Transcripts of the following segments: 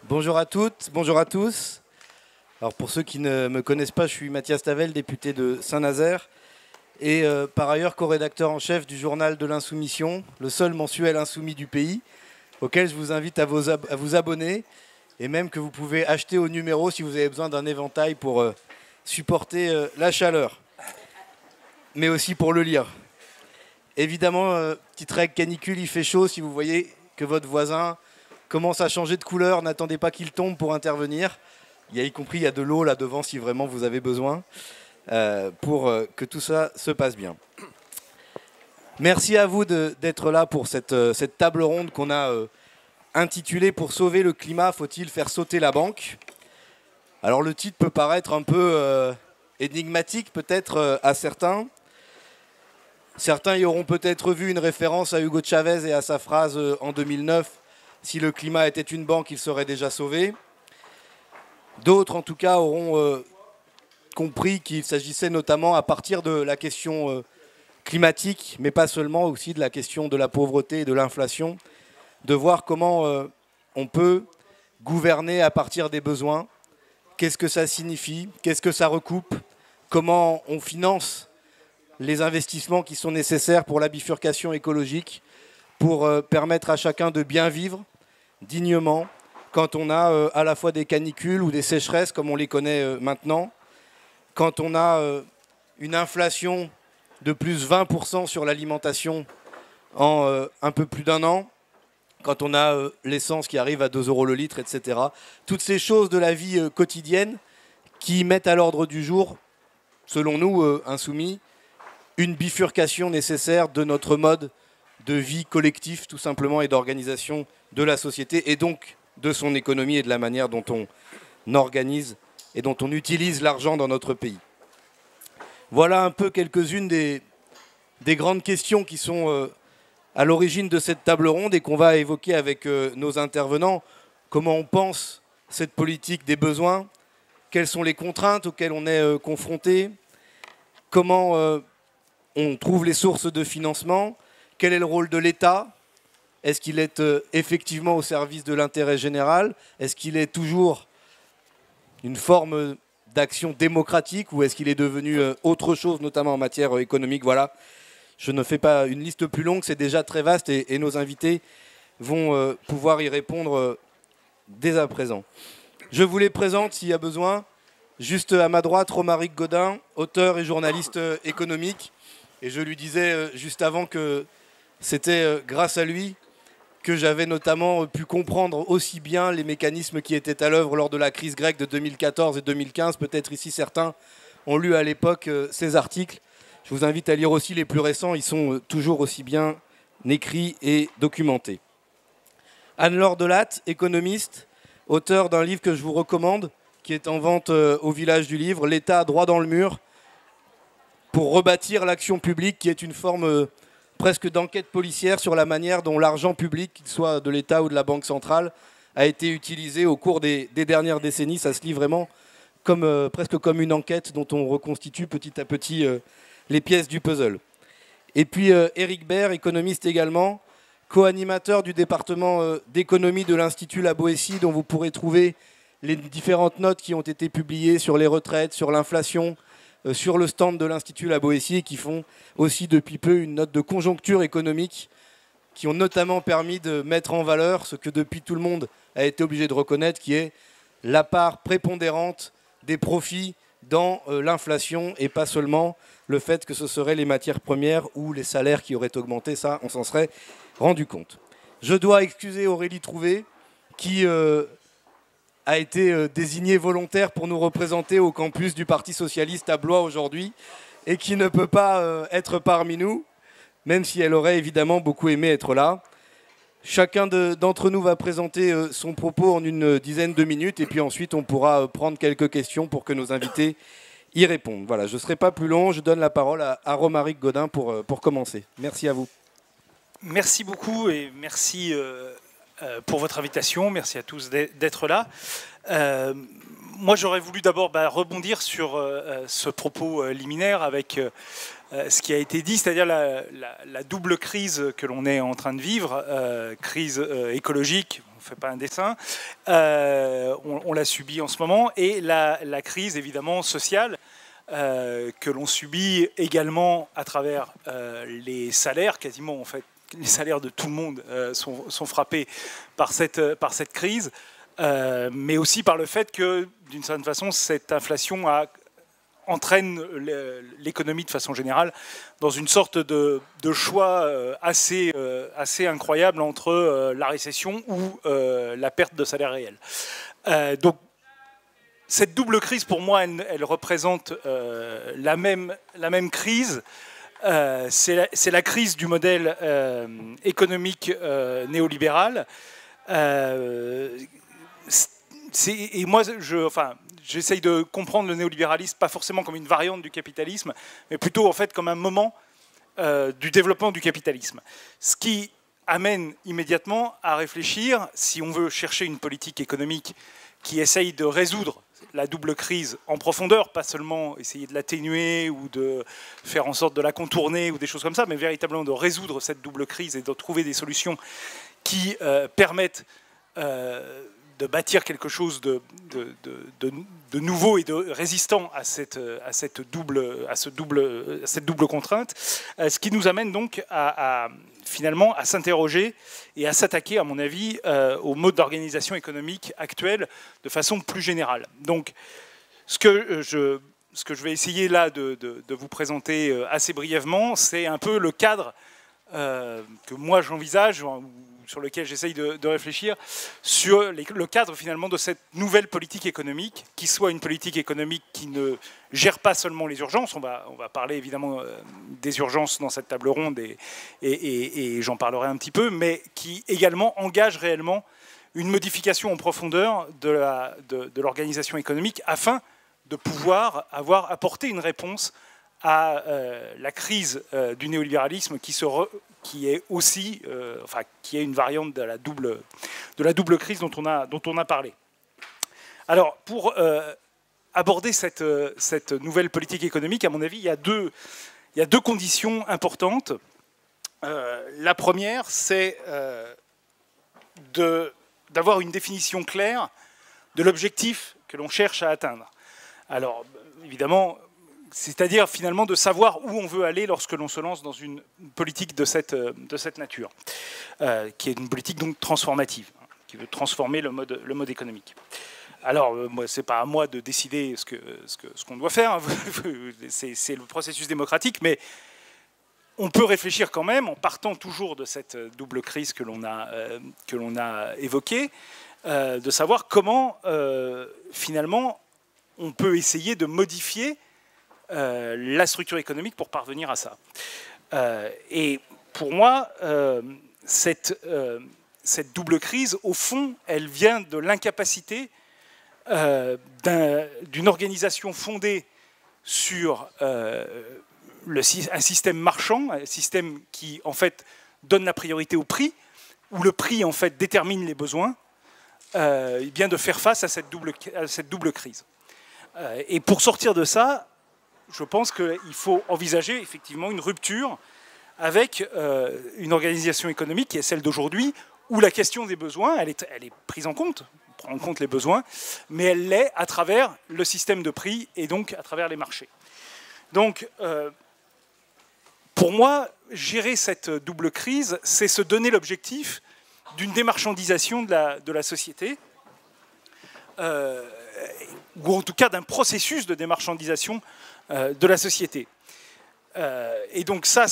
Bonjour à toutes, bonjour à tous. Alors pour ceux qui ne me connaissent pas, je suis Mathias Tavel, député de Saint-Nazaire et par ailleurs co-rédacteur en chef du journal de l'Insoumission, le seul mensuel insoumis du pays, auquel je vous invite à vous abonner et même que vous pouvez acheter au numéro si vous avez besoin d'un éventail pour supporter la chaleur, mais aussi pour le lire. Évidemment, petite règle canicule, il fait chaud. Si vous voyez que votre voisin commence à changer de couleur, n'attendez pas qu'il tombe pour intervenir. Il y a de l'eau là devant si vraiment vous avez besoin pour que tout ça se passe bien. Merci à vous d'être là pour cette table ronde qu'on a intitulée « Pour sauver le climat, faut-il faire sauter la banque ?» Alors le titre peut paraître un peu énigmatique peut-être à certains. Certains y auront peut-être vu une référence à Hugo Chavez et à sa phrase en 2009 « Si le climat était une banque, il serait déjà sauvé ». D'autres, en tout cas, auront compris qu'il s'agissait notamment à partir de la question climatique, mais pas seulement, aussi de la question de la pauvreté et de l'inflation, de voir comment on peut gouverner à partir des besoins, qu'est-ce que ça signifie, qu'est-ce que ça recoupe, comment on finance les investissements qui sont nécessaires pour la bifurcation écologique, pour permettre à chacun de bien vivre dignement quand on a à la fois des canicules ou des sécheresses comme on les connaît maintenant, quand on a une inflation de plus 20% sur l'alimentation en un peu plus d'un an, quand on a l'essence qui arrive à 2 € le litre, etc. Toutes ces choses de la vie quotidienne qui mettent à l'ordre du jour, selon nous, insoumis, une bifurcation nécessaire de notre mode de vie collectif, tout simplement, et d'organisation de la société, et donc de son économie et de la manière dont on organise et dont on utilise l'argent dans notre pays. Voilà un peu quelques-unes des grandes questions qui sont à l'origine de cette table ronde et qu'on va évoquer avec nos intervenants. Comment on pense cette politique des besoins? Quelles sont les contraintes auxquelles on est confronté? Comment on trouve les sources de financement? Quel est le rôle de l'État? Est-ce qu'il est effectivement au service de l'intérêt général? Est-ce qu'il est toujours une forme d'action démocratique ou est-ce qu'il est devenu autre chose, notamment en matière économique? Voilà, je ne fais pas une liste plus longue, c'est déjà très vaste et nos invités vont pouvoir y répondre dès à présent. Je vous les présente s'il y a besoin. Juste à ma droite, Romaric Gaudin, auteur et journaliste économique. Et je lui disais juste avant que c'était grâce à lui que j'avais notamment pu comprendre aussi bien les mécanismes qui étaient à l'œuvre lors de la crise grecque de 2014 et 2015. Peut-être ici certains ont lu à l'époque ces articles. Je vous invite à lire aussi les plus récents, ils sont toujours aussi bien écrits et documentés. Anne-Laure Delatte, économiste, auteur d'un livre que je vous recommande, qui est en vente au Village du Livre, « L'État droit dans le mur », pour rebâtir l'action publique, qui est une forme presque d'enquête policière sur la manière dont l'argent public, qu'il soit de l'État ou de la Banque centrale, a été utilisé au cours des dernières décennies. Ça se lit vraiment presque comme une enquête dont on reconstitue petit à petit les pièces du puzzle. Et puis Éric Baird, économiste également, co-animateur du département d'économie de l'Institut La Boétie, dont vous pourrez trouver les différentes notes qui ont été publiées sur les retraites, sur l'inflation, sur le stand de l'Institut La Boétie, et qui font aussi depuis peu une note de conjoncture économique, qui ont notamment permis de mettre en valeur ce que depuis tout le monde a été obligé de reconnaître, qui est la part prépondérante des profits dans l'inflation, et pas seulement le fait que ce seraient les matières premières ou les salaires qui auraient augmenté. Ça, on s'en serait rendu compte. Je dois excuser Aurélie Trouvé, qui a été désignée volontaire pour nous représenter au campus du Parti Socialiste à Blois aujourd'hui et qui ne peut pas être parmi nous, même si elle aurait évidemment beaucoup aimé être là. Chacun d'entre nous va présenter son propos en une dizaine de minutes et puis ensuite on pourra prendre quelques questions pour que nos invités y répondent. Voilà, je ne serai pas plus long, je donne la parole à Romaric Gaudin pour commencer. Merci à vous. Merci beaucoup et merci pour votre invitation. Merci à tous d'être là. Moi, j'aurais voulu d'abord rebondir sur ce propos liminaire avec ce qui a été dit, c'est-à-dire la double crise que l'on est en train de vivre, crise écologique, fait pas un dessin. On l'a subi en ce moment. Et la crise, évidemment, sociale, que l'on subit également à travers les salaires, quasiment en fait, les salaires de tout le monde sont frappés par cette crise, mais aussi par le fait que, d'une certaine façon, cette inflation entraîne l'économie de façon générale dans une sorte de choix assez incroyable entre la récession ou la perte de salaire réel. Donc, cette double crise, pour moi, elle représente la même crise. C'est la crise du modèle économique néolibéral. Et moi, j'essaye de comprendre le néolibéralisme pas forcément comme une variante du capitalisme, mais plutôt en fait comme un moment du développement du capitalisme. Ce qui amène immédiatement à réfléchir, si on veut chercher une politique économique qui essaye de résoudre la double crise en profondeur, pas seulement essayer de l'atténuer ou de faire en sorte de la contourner ou des choses comme ça, mais véritablement de résoudre cette double crise et de trouver des solutions qui permettent de bâtir quelque chose de nouveau et de résistant à cette double contrainte, ce qui nous amène donc finalement à s'interroger et à s'attaquer, à mon avis, au mode d'organisation économique actuel de façon plus générale. Donc, ce que je vais essayer là de vous présenter assez brièvement, c'est un peu le cadre que moi j'envisage, sur lequel j'essaye de réfléchir, sur le cadre finalement de cette nouvelle politique économique, qui soit une politique économique qui ne gère pas seulement les urgences, on va parler évidemment des urgences dans cette table ronde et j'en parlerai un petit peu, mais qui également engage réellement une modification en profondeur de l'organisation économique afin de pouvoir apporter une réponse à la crise du néolibéralisme qui est aussi, qui est une variante de la double crise dont on a parlé. Alors, pour aborder cette nouvelle politique économique, à mon avis, il y a deux conditions importantes. La première, c'est d'avoir une définition claire de l'objectif que l'on cherche à atteindre. Alors, évidemment, c'est-à-dire finalement de savoir où on veut aller lorsque l'on se lance dans une politique de cette nature, qui est une politique donc transformative, qui veut transformer le mode économique. Alors, c'est pas à moi de décider ce qu'on doit faire, c'est le processus démocratique, mais on peut réfléchir quand même, en partant toujours de cette double crise que l'on a évoquée, de savoir comment finalement on peut essayer de modifier la structure économique pour parvenir à ça. Et pour moi, cette double crise, au fond, elle vient de l'incapacité d'une organisation fondée sur un système marchand, un système qui, en fait, donne la priorité au prix, où le prix, en fait, détermine les besoins, bien de faire face à cette double crise. Et pour sortir de ça, je pense qu'il faut envisager effectivement une rupture avec une organisation économique qui est celle d'aujourd'hui, où la question des besoins, elle est prise en compte, on prend en compte les besoins, mais elle l'est à travers le système de prix et donc à travers les marchés. Donc, pour moi, gérer cette double crise, c'est se donner l'objectif d'une démarchandisation de la société, ou en tout cas d'un processus de démarchandisation de la société. Et donc ça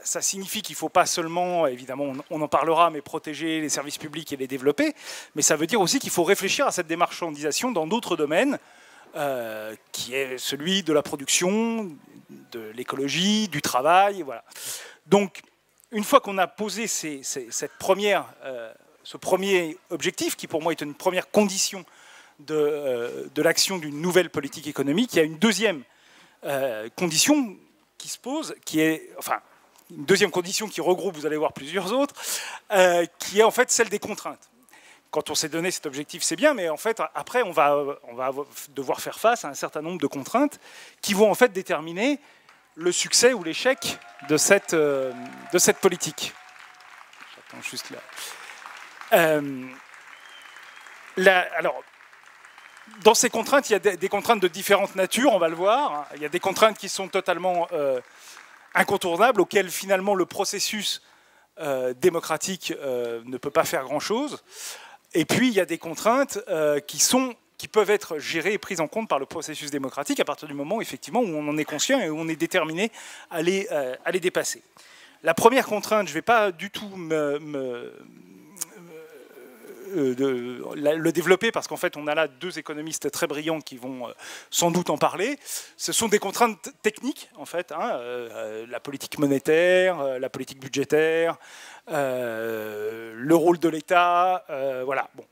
signifie qu'il ne faut pas seulement, évidemment, on en parlera, mais protéger les services publics et les développer, mais ça veut dire aussi qu'il faut réfléchir à cette démarchandisation dans d'autres domaines, qui est celui de la production, de l'écologie, du travail, voilà. Donc, une fois qu'on a posé ce premier objectif, qui pour moi est une première condition de l'action d'une nouvelle politique économique, il y a une deuxième condition qui se pose, qui est, enfin, une deuxième condition qui regroupe, vous allez voir, plusieurs autres, qui est en fait celle des contraintes. Quand on s'est donné cet objectif, c'est bien, mais en fait, après, on va devoir faire face à un certain nombre de contraintes qui vont en fait déterminer le succès ou l'échec de cette politique. J'attends juste là. Alors, dans ces contraintes, il y a des contraintes de différentes natures, on va le voir. Il y a des contraintes qui sont totalement incontournables, auxquelles finalement le processus démocratique ne peut pas faire grand-chose. Et puis, il y a des contraintes qui peuvent être gérées et prises en compte par le processus démocratique à partir du moment, effectivement, où on en est conscient et où on est déterminé à les dépasser. La première contrainte, je ne vais pas du tout le développer parce qu'en fait on a là deux économistes très brillants qui vont sans doute en parler. Ce sont des contraintes techniques en fait, la politique monétaire, la politique budgétaire, le rôle de l'État, voilà. Bon.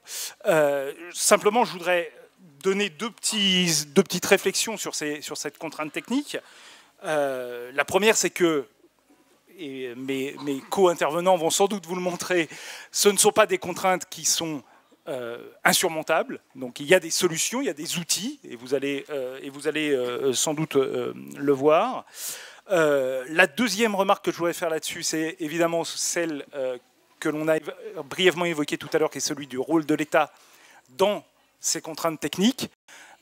Simplement je voudrais donner deux petites réflexions sur cette contrainte technique. La première, c'est que, et mes co-intervenants vont sans doute vous le montrer, ce ne sont pas des contraintes qui sont insurmontables. Donc il y a des solutions, il y a des outils, et vous allez sans doute le voir. La deuxième remarque que je voudrais faire là-dessus, c'est évidemment celle que l'on a brièvement évoquée tout à l'heure, qui est celui du rôle de l'État dans ces contraintes techniques.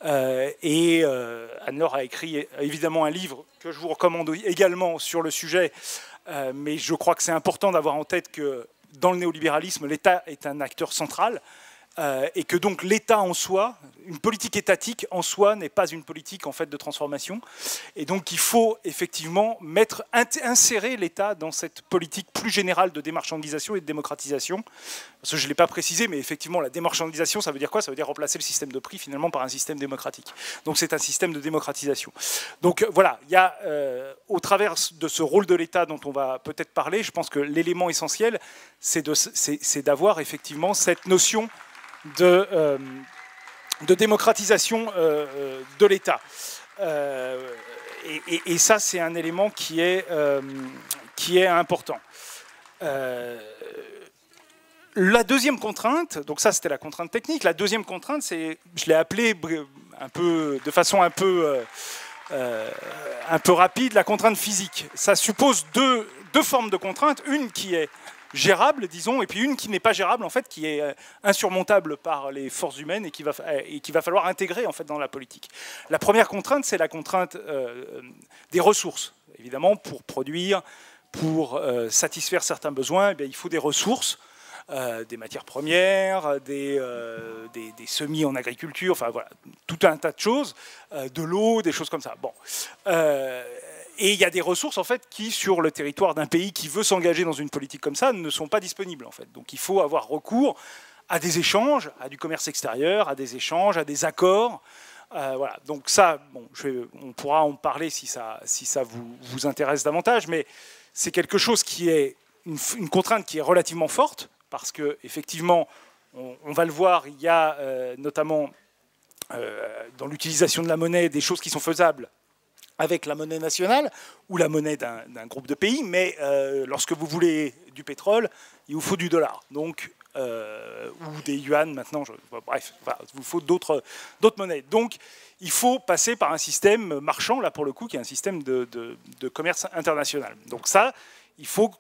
Anne-Laure a écrit évidemment un livre que je vous recommande également sur le sujet, mais je crois que c'est important d'avoir en tête que dans le néolibéralisme, l'État est un acteur central et que donc l'État en soi, une politique étatique en soi n'est pas une politique en fait de transformation. Et donc il faut effectivement insérer l'État dans cette politique plus générale de démarchandisation et de démocratisation. Parce que je ne l'ai pas précisé, mais effectivement la démarchandisation, ça veut dire quoi? Ça veut dire remplacer le système de prix finalement par un système démocratique. Donc c'est un système de démocratisation. Donc voilà, il y a au travers de ce rôle de l'État dont on va peut-être parler, je pense que l'élément essentiel, c'est d'avoir effectivement cette notion de démocratisation de l'État. Et ça, c'est un élément qui est important. La deuxième contrainte, donc ça c'était la contrainte technique, la deuxième contrainte, c'est, je l'ai appelée un peu, de façon un peu rapide, la contrainte physique. Ça suppose deux formes de contraintes, une qui est gérable, disons, et puis une qui n'est pas gérable, en fait, qui est insurmontable par les forces humaines et qu'il va falloir intégrer, en fait, dans la politique. La première contrainte, c'est la contrainte des ressources. Évidemment, pour produire, pour satisfaire certains besoins, eh bien, il faut des ressources, des matières premières, des semis en agriculture, enfin, voilà, tout un tas de choses, de l'eau, des choses comme ça. Bon. Et il y a des ressources en fait qui, sur le territoire d'un pays qui veut s'engager dans une politique comme ça, ne sont pas disponibles en fait. Donc il faut avoir recours à des échanges, à du commerce extérieur, à des échanges, à des accords. Voilà. Donc ça, bon, on pourra en parler si ça vous intéresse davantage, mais c'est quelque chose qui est une contrainte qui est relativement forte parce que effectivement, on va le voir, il y a notamment dans l'utilisation de la monnaie des choses qui sont faisables avec la monnaie nationale ou la monnaie d'un groupe de pays, mais lorsque vous voulez du pétrole, il vous faut du dollar, donc, ou des yuan maintenant, bref, voilà, il vous faut d'autres monnaies. Donc il faut passer par un système marchand, là pour le coup, qui est un système de commerce international. Donc ça, il faut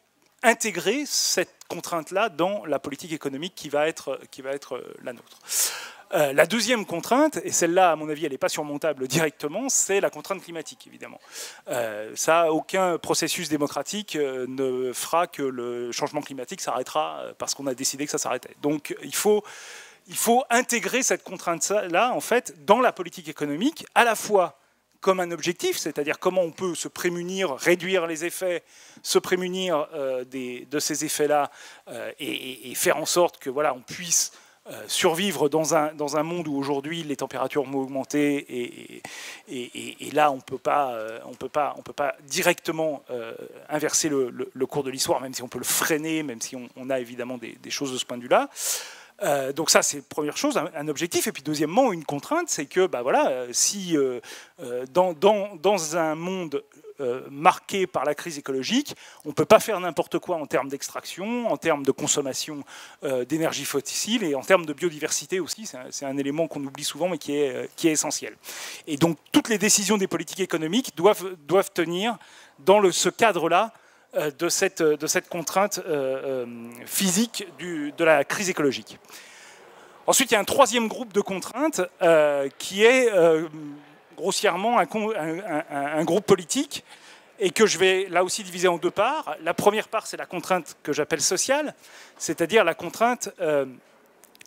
intégrer cette contrainte-là dans la politique économique qui va être la nôtre. La deuxième contrainte, et celle-là, à mon avis, elle n'est pas surmontable directement, c'est la contrainte climatique, évidemment. Ça, aucun processus démocratique ne fera que le changement climatique s'arrêtera parce qu'on a décidé que ça s'arrêtait. Donc, il faut intégrer cette contrainte-là, en fait, dans la politique économique, à la fois comme un objectif, c'est-à-dire comment on peut se prémunir, réduire les effets, se prémunir de ces effets-là et faire en sorte que, voilà, on puisse survivre dans un monde où aujourd'hui les températures vont augmenter et là on peut pas directement inverser le cours de l'histoire, même si on peut le freiner, même si on a évidemment des choses de ce point de vue-là. Donc ça c'est première chose, un objectif, et puis deuxièmement une contrainte, c'est que bah voilà, si dans un monde marqué par la crise écologique, on ne peut pas faire n'importe quoi en termes d'extraction, en termes de consommation d'énergie fossile et en termes de biodiversité aussi. C'est un élément qu'on oublie souvent mais qui est essentiel. Et donc toutes les décisions des politiques économiques doivent tenir dans ce cadre-là de cette contrainte physique de la crise écologique. Ensuite, il y a un troisième groupe de contraintes qui est grossièrement un groupe politique et que je vais là aussi diviser en deux parts. La première part, c'est la contrainte que j'appelle sociale, c'est-à-dire la contrainte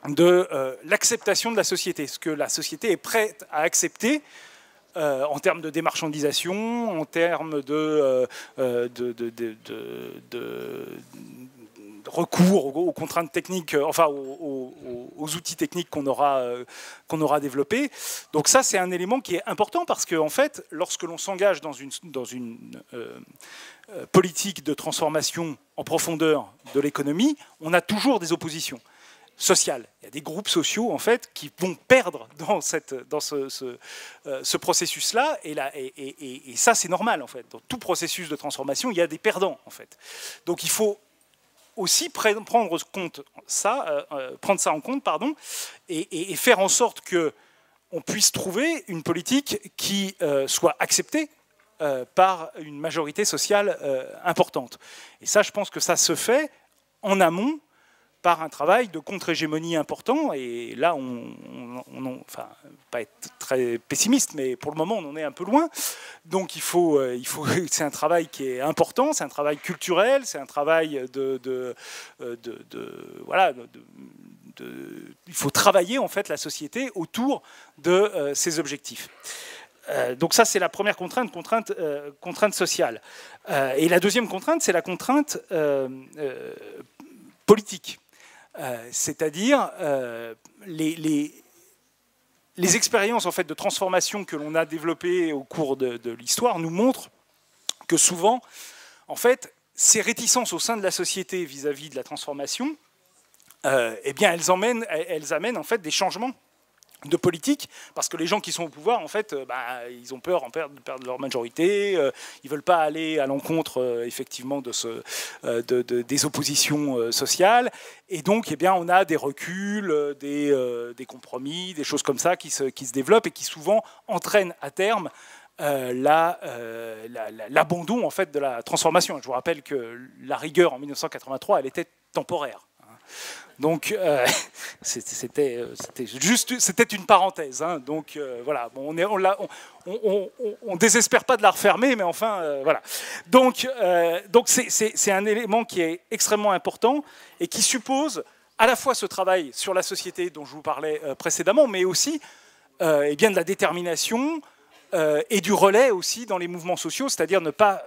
de l'acceptation de la société, ce que la société est prête à accepter en termes de démarchandisation, en termes de recours aux contraintes techniques, enfin aux outils techniques qu'on aura développés. Donc ça, c'est un élément qui est important parce que, en fait, lorsque l'on s'engage dans une politique de transformation en profondeur de l'économie, on a toujours des oppositions sociales. Il y a des groupes sociaux, en fait, qui vont perdre dans ce processus-là, et ça, c'est normal, en fait. Dans tout processus de transformation, il y a des perdants, en fait. Donc il faut aussi prendre ça en compte, et faire en sorte qu'on puisse trouver une politique qui soit acceptée par une majorité sociale importante. Et ça, je pense que ça se fait en amont par un travail de contre-hégémonie important. Et là, enfin, pas être très pessimiste, mais pour le moment, on en est un peu loin. Donc, c'est un travail qui est important, c'est un travail culturel, c'est un travail il faut travailler en fait la société autour de ces objectifs. Donc ça, c'est la première contrainte sociale. Et la deuxième contrainte, c'est la contrainte politique. C'est-à-dire les expériences en fait, de transformation que l'on a développées au cours de l'histoire nous montrent que souvent, en fait, ces réticences au sein de la société vis-à-vis de la transformation, eh bien, elles amènent en fait, des changements de politique, parce que les gens qui sont au pouvoir, en fait, ils ont peur de perdre leur majorité, ils ne veulent pas aller à l'encontre, effectivement, des oppositions sociales, et donc, eh bien, on a des reculs, des compromis, des choses comme ça qui se développent et qui souvent entraînent à terme l'abandon, en fait, de la transformation. Je vous rappelle que la rigueur, en 1983, elle était temporaire. Donc, c'était une parenthèse. Hein. Donc, voilà. Bon, on désespère pas de la refermer, mais enfin, voilà. Donc c'est un élément qui est extrêmement important et qui suppose à la fois ce travail sur la société dont je vous parlais précédemment, mais aussi eh bien, de la détermination et du relais aussi dans les mouvements sociaux, c'est-à-dire ne pas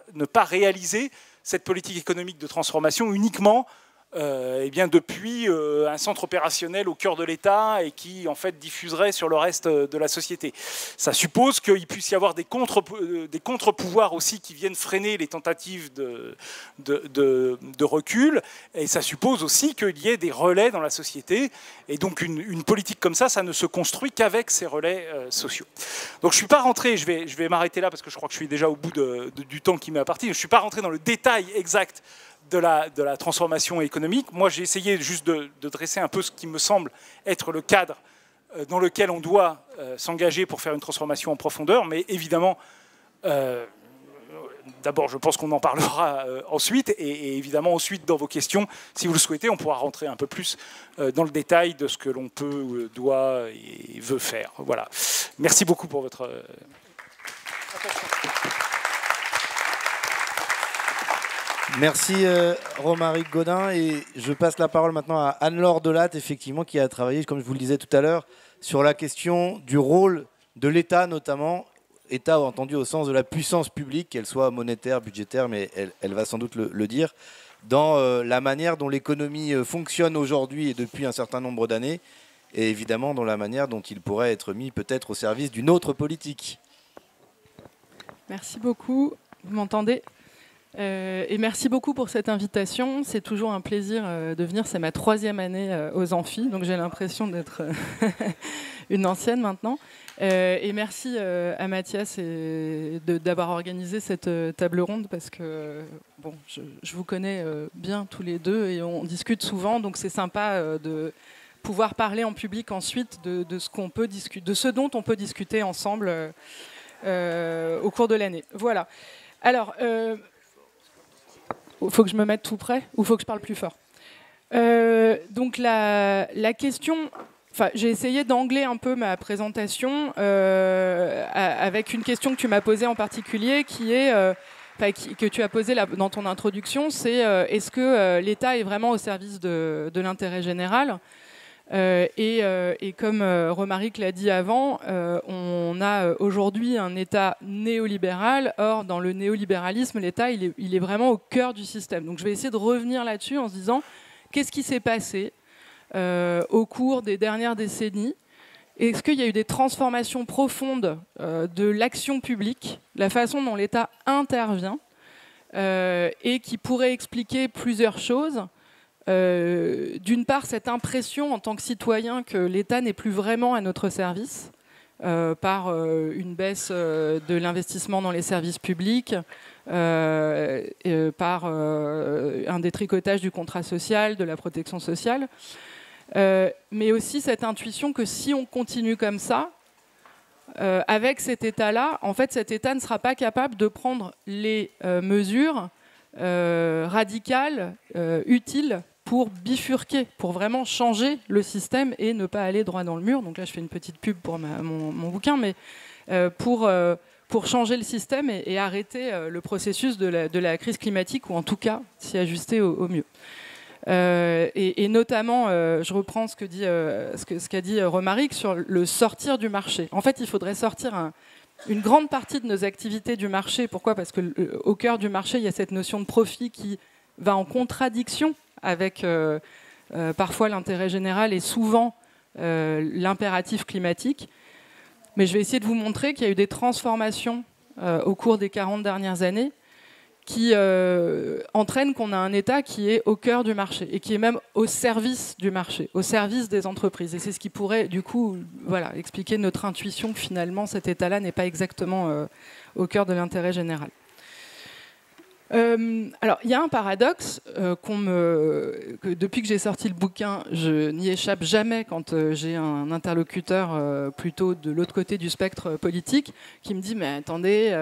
réaliser cette politique économique de transformation uniquement eh bien, depuis un centre opérationnel au cœur de l'État et qui en fait diffuserait sur le reste de la société. Ça suppose qu'il puisse y avoir des contre-pouvoirs aussi qui viennent freiner les tentatives de recul, et ça suppose aussi qu'il y ait des relais dans la société, et donc une politique comme ça ne se construit qu'avec ces relais sociaux. Donc je ne suis pas rentré, je vais m'arrêter là parce que je crois que je suis déjà au bout du temps qui m'est imparti, je ne suis pas rentré dans le détail exact de la transformation économique. Moi, j'ai essayé juste de dresser un peu ce qui me semble être le cadre dans lequel on doit s'engager pour faire une transformation en profondeur. Mais évidemment, d'abord, je pense qu'on en parlera ensuite. Et évidemment, ensuite, dans vos questions, si vous le souhaitez, on pourra rentrer un peu plus dans le détail de ce que l'on peut, doit et veut faire. Voilà. Merci beaucoup pour votre attention. Merci Romaric Gaudin, et je passe la parole maintenant à Anne-Laure Delatte, effectivement, qui a travaillé, comme je vous le disais tout à l'heure, sur la question du rôle de l'État, notamment, État entendu au sens de la puissance publique, qu'elle soit monétaire, budgétaire, mais elle va sans doute le dire, dans la manière dont l'économie fonctionne aujourd'hui et depuis un certain nombre d'années, et évidemment dans la manière dont il pourrait être mis peut-être au service d'une autre politique. Merci beaucoup, vous m'entendez ? Et merci beaucoup pour cette invitation. C'est toujours un plaisir de venir. C'est ma 3e année aux Amphis, donc j'ai l'impression d'être une ancienne maintenant. Et merci à Mathias d'avoir organisé cette table ronde, parce que bon, je vous connais bien tous les deux et on discute souvent, donc c'est sympa de pouvoir parler en public ensuite de ce qu'on peut discuter, de ce dont on peut discuter ensemble au cours de l'année. Voilà. Alors. Il faut que je me mette tout près ou il faut que je parle plus fort? Donc la question j'ai essayé d'angler un peu ma présentation avec une question que tu m'as posée en particulier, qui est que tu as posée dans ton introduction, c'est est-ce que l'État est vraiment au service de l'intérêt général ? Et comme Romaric l'a dit avant, on a aujourd'hui un État néolibéral. Or, dans le néolibéralisme, l'État, il est vraiment au cœur du système. Donc je vais essayer de revenir là-dessus en se disant qu'est-ce qui s'est passé au cours des dernières décennies. Est-ce qu'il y a eu des transformations profondes de l'action publique, la façon dont l'État intervient, et qui pourrait expliquer plusieurs choses. D'une part, cette impression en tant que citoyen que l'État n'est plus vraiment à notre service, par une baisse de l'investissement dans les services publics, par un détricotage du contrat social, de la protection sociale, mais aussi cette intuition que si on continue comme ça, avec cet État-là, en fait, cet État ne sera pas capable de prendre les mesures radicales, utiles, pour bifurquer, pour vraiment changer le système et ne pas aller droit dans le mur. Donc là, je fais une petite pub pour mon bouquin, mais pour changer le système et arrêter le processus de la crise climatique, ou en tout cas s'y ajuster au mieux. Et notamment, je reprends ce qu'a dit Romaric sur le sortir du marché. En fait, il faudrait sortir une grande partie de nos activités du marché. Pourquoi ? Parce qu'au cœur du marché, il y a cette notion de profit qui va en contradiction avec parfois l'intérêt général et souvent l'impératif climatique. Mais je vais essayer de vous montrer qu'il y a eu des transformations au cours des 40 dernières années qui entraînent qu'on a un État qui est au cœur du marché et qui est même au service du marché, au service des entreprises. Et c'est ce qui pourrait, du coup, expliquer notre intuition que finalement cet État-là n'est pas exactement au cœur de l'intérêt général. Alors, il y a un paradoxe que depuis que j'ai sorti le bouquin, je n'y échappe jamais quand j'ai un interlocuteur plutôt de l'autre côté du spectre politique qui me dit « Mais attendez,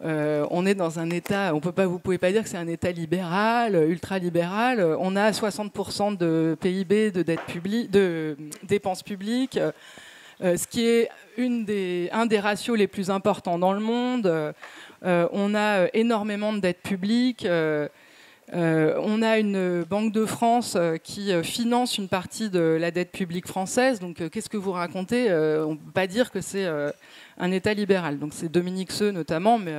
on est dans un État, vous pouvez pas dire que c'est un État libéral, ultra-libéral, on a 60% de PIB, de dette publique, de dépenses publiques, ce qui est un des ratios les plus importants dans le monde. On a énormément de dettes publiques. On a une Banque de France qui finance une partie de la dette publique française. Donc, qu'est-ce que vous racontez ? On ne peut pas dire que c'est un État libéral. Donc, c'est Dominique Seux notamment, mais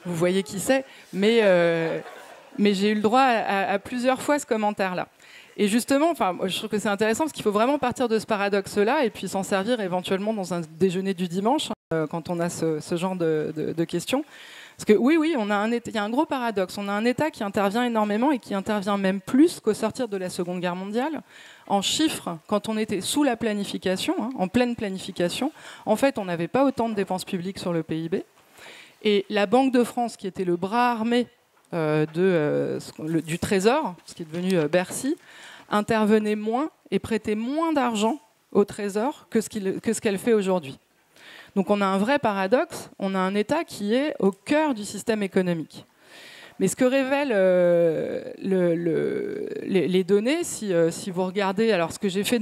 vous voyez qui c'est. Mais j'ai eu le droit à plusieurs fois ce commentaire-là. Et justement, je trouve que c'est intéressant parce qu'il faut vraiment partir de ce paradoxe-là et puis s'en servir éventuellement dans un déjeuner du dimanche quand on a ce genre de questions. Parce que oui, il y a un gros paradoxe. On a un État qui intervient énormément et qui intervient même plus qu'au sortir de la Seconde Guerre mondiale. En chiffres, quand on était sous la planification, en pleine planification, en fait, on n'avait pas autant de dépenses publiques sur le PIB. Et la Banque de France, qui était le bras armé du Trésor, ce qui est devenu Bercy, intervenait moins et prêtait moins d'argent au Trésor que ce qu'elle fait aujourd'hui. Donc on a un vrai paradoxe, on a un État qui est au cœur du système économique. Mais ce que révèlent les données, si vous regardez, alors ce que j'ai fait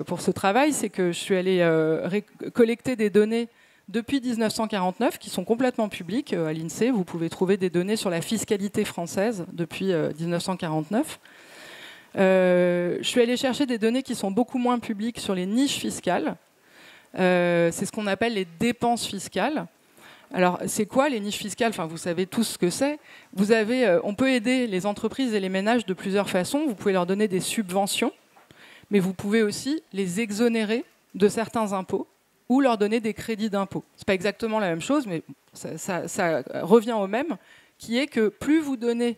pour ce travail, c'est que je suis allée collecter des données depuis 1949, qui sont complètement publiques à l'INSEE. Vous pouvez trouver des données sur la fiscalité française depuis 1949. Je suis allée chercher des données qui sont beaucoup moins publiques sur les niches fiscales. C'est ce qu'on appelle les dépenses fiscales. Alors, c'est quoi les niches fiscales ? Enfin, vous savez tous ce que c'est. On peut aider les entreprises et les ménages de plusieurs façons. Vous pouvez leur donner des subventions, mais vous pouvez aussi les exonérer de certains impôts ou leur donner des crédits d'impôt. Ce n'est pas exactement la même chose, mais ça revient au même, qui est que plus vous donnez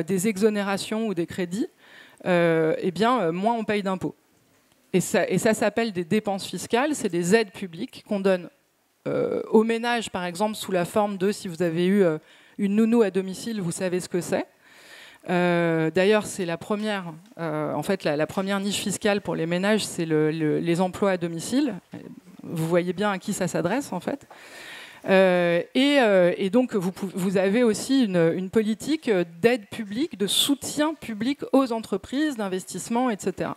des exonérations ou des crédits, moins on paye d'impôts. Et ça s'appelle des dépenses fiscales, c'est des aides publiques qu'on donne aux ménages, par exemple, sous la forme de, si vous avez eu une nounou à domicile, vous savez ce que c'est. D'ailleurs, c'est la première, la première niche fiscale pour les ménages, c'est les emplois à domicile. Vous voyez bien à qui ça s'adresse, en fait. Et donc, vous avez aussi une politique d'aide publique, de soutien public aux entreprises, d'investissement, etc.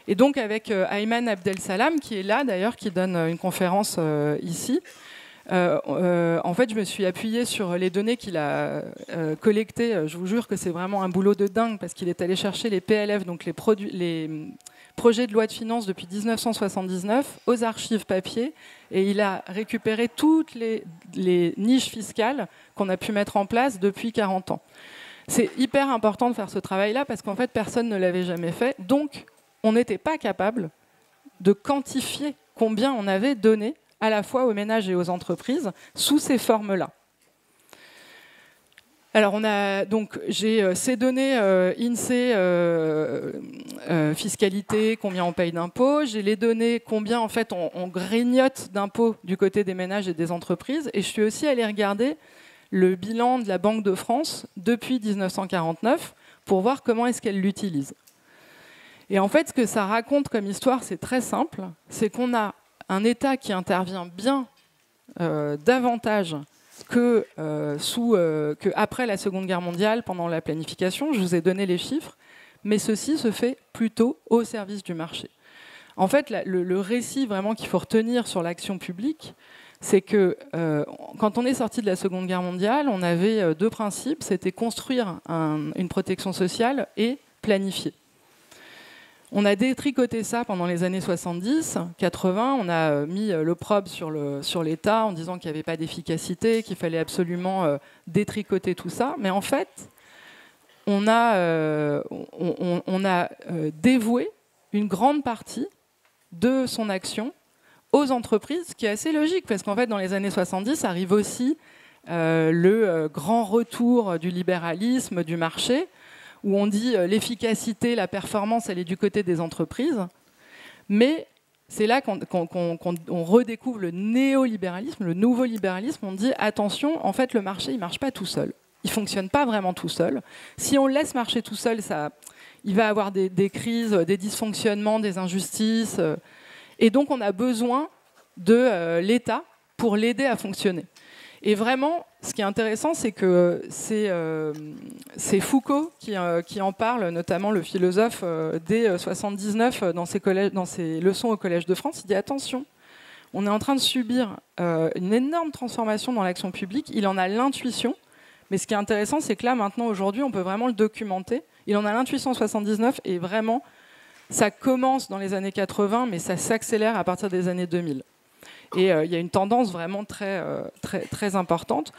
Et donc, avec Ayman Abdel-Salam, qui est là d'ailleurs, qui donne une conférence ici, en fait, je me suis appuyée sur les données qu'il a collectées. Je vous jure que c'est vraiment un boulot de dingue, parce qu'il est allé chercher les PLF, donc les projets de loi de finances depuis 1979, aux archives papier, et il a récupéré toutes les niches fiscales qu'on a pu mettre en place depuis 40 ans. C'est hyper important de faire ce travail-là, parce qu'en fait, personne ne l'avait jamais fait. Donc, on n'était pas capable de quantifier combien on avait donné à la fois aux ménages et aux entreprises sous ces formes-là. Alors, j'ai ces données INSEE, fiscalité, combien on paye d'impôts. J'ai les données combien en fait on grignote d'impôts du côté des ménages et des entreprises. Et je suis aussi allée regarder le bilan de la Banque de France depuis 1949 pour voir comment est-ce qu'elle l'utilise. Et en fait, ce que ça raconte comme histoire, c'est très simple. C'est qu'on a un État qui intervient bien davantage que après la Seconde Guerre mondiale, pendant la planification. Je vous ai donné les chiffres, mais ceci se fait plutôt au service du marché. En fait, le récit vraiment qu'il faut retenir sur l'action publique, c'est que quand on est sorti de la Seconde Guerre mondiale, on avait deux principes, c'était construire une protection sociale et planifier. On a détricoté ça pendant les années 70, 80. On a mis l'opprobre sur l'État en disant qu'il n'y avait pas d'efficacité, qu'il fallait absolument détricoter tout ça. Mais en fait, on a dévoué une grande partie de son action aux entreprises, ce qui est assez logique, parce qu'en fait, dans les années 70, arrive aussi le grand retour du libéralisme, du marché, où on dit l'efficacité, la performance, elle est du côté des entreprises. Mais c'est là qu'on redécouvre le néolibéralisme, le nouveau libéralisme. On dit attention, en fait, le marché, il ne marche pas tout seul. Il ne fonctionne pas vraiment tout seul. Si on le laisse marcher tout seul, il va avoir des crises, des dysfonctionnements, des injustices. Et donc, on a besoin de l'État pour l'aider à fonctionner. Et vraiment, ce qui est intéressant, c'est que c'est Foucault qui en parle, notamment le philosophe, dès 79, dans ses leçons au Collège de France. Il dit attention, on est en train de subir une énorme transformation dans l'action publique. Il en a l'intuition, mais ce qui est intéressant, c'est que là, maintenant, aujourd'hui, on peut vraiment le documenter. Il en a l'intuition en 79, et vraiment, ça commence dans les années 80, mais ça s'accélère à partir des années 2000. Et il y a une tendance vraiment très, très, très importante.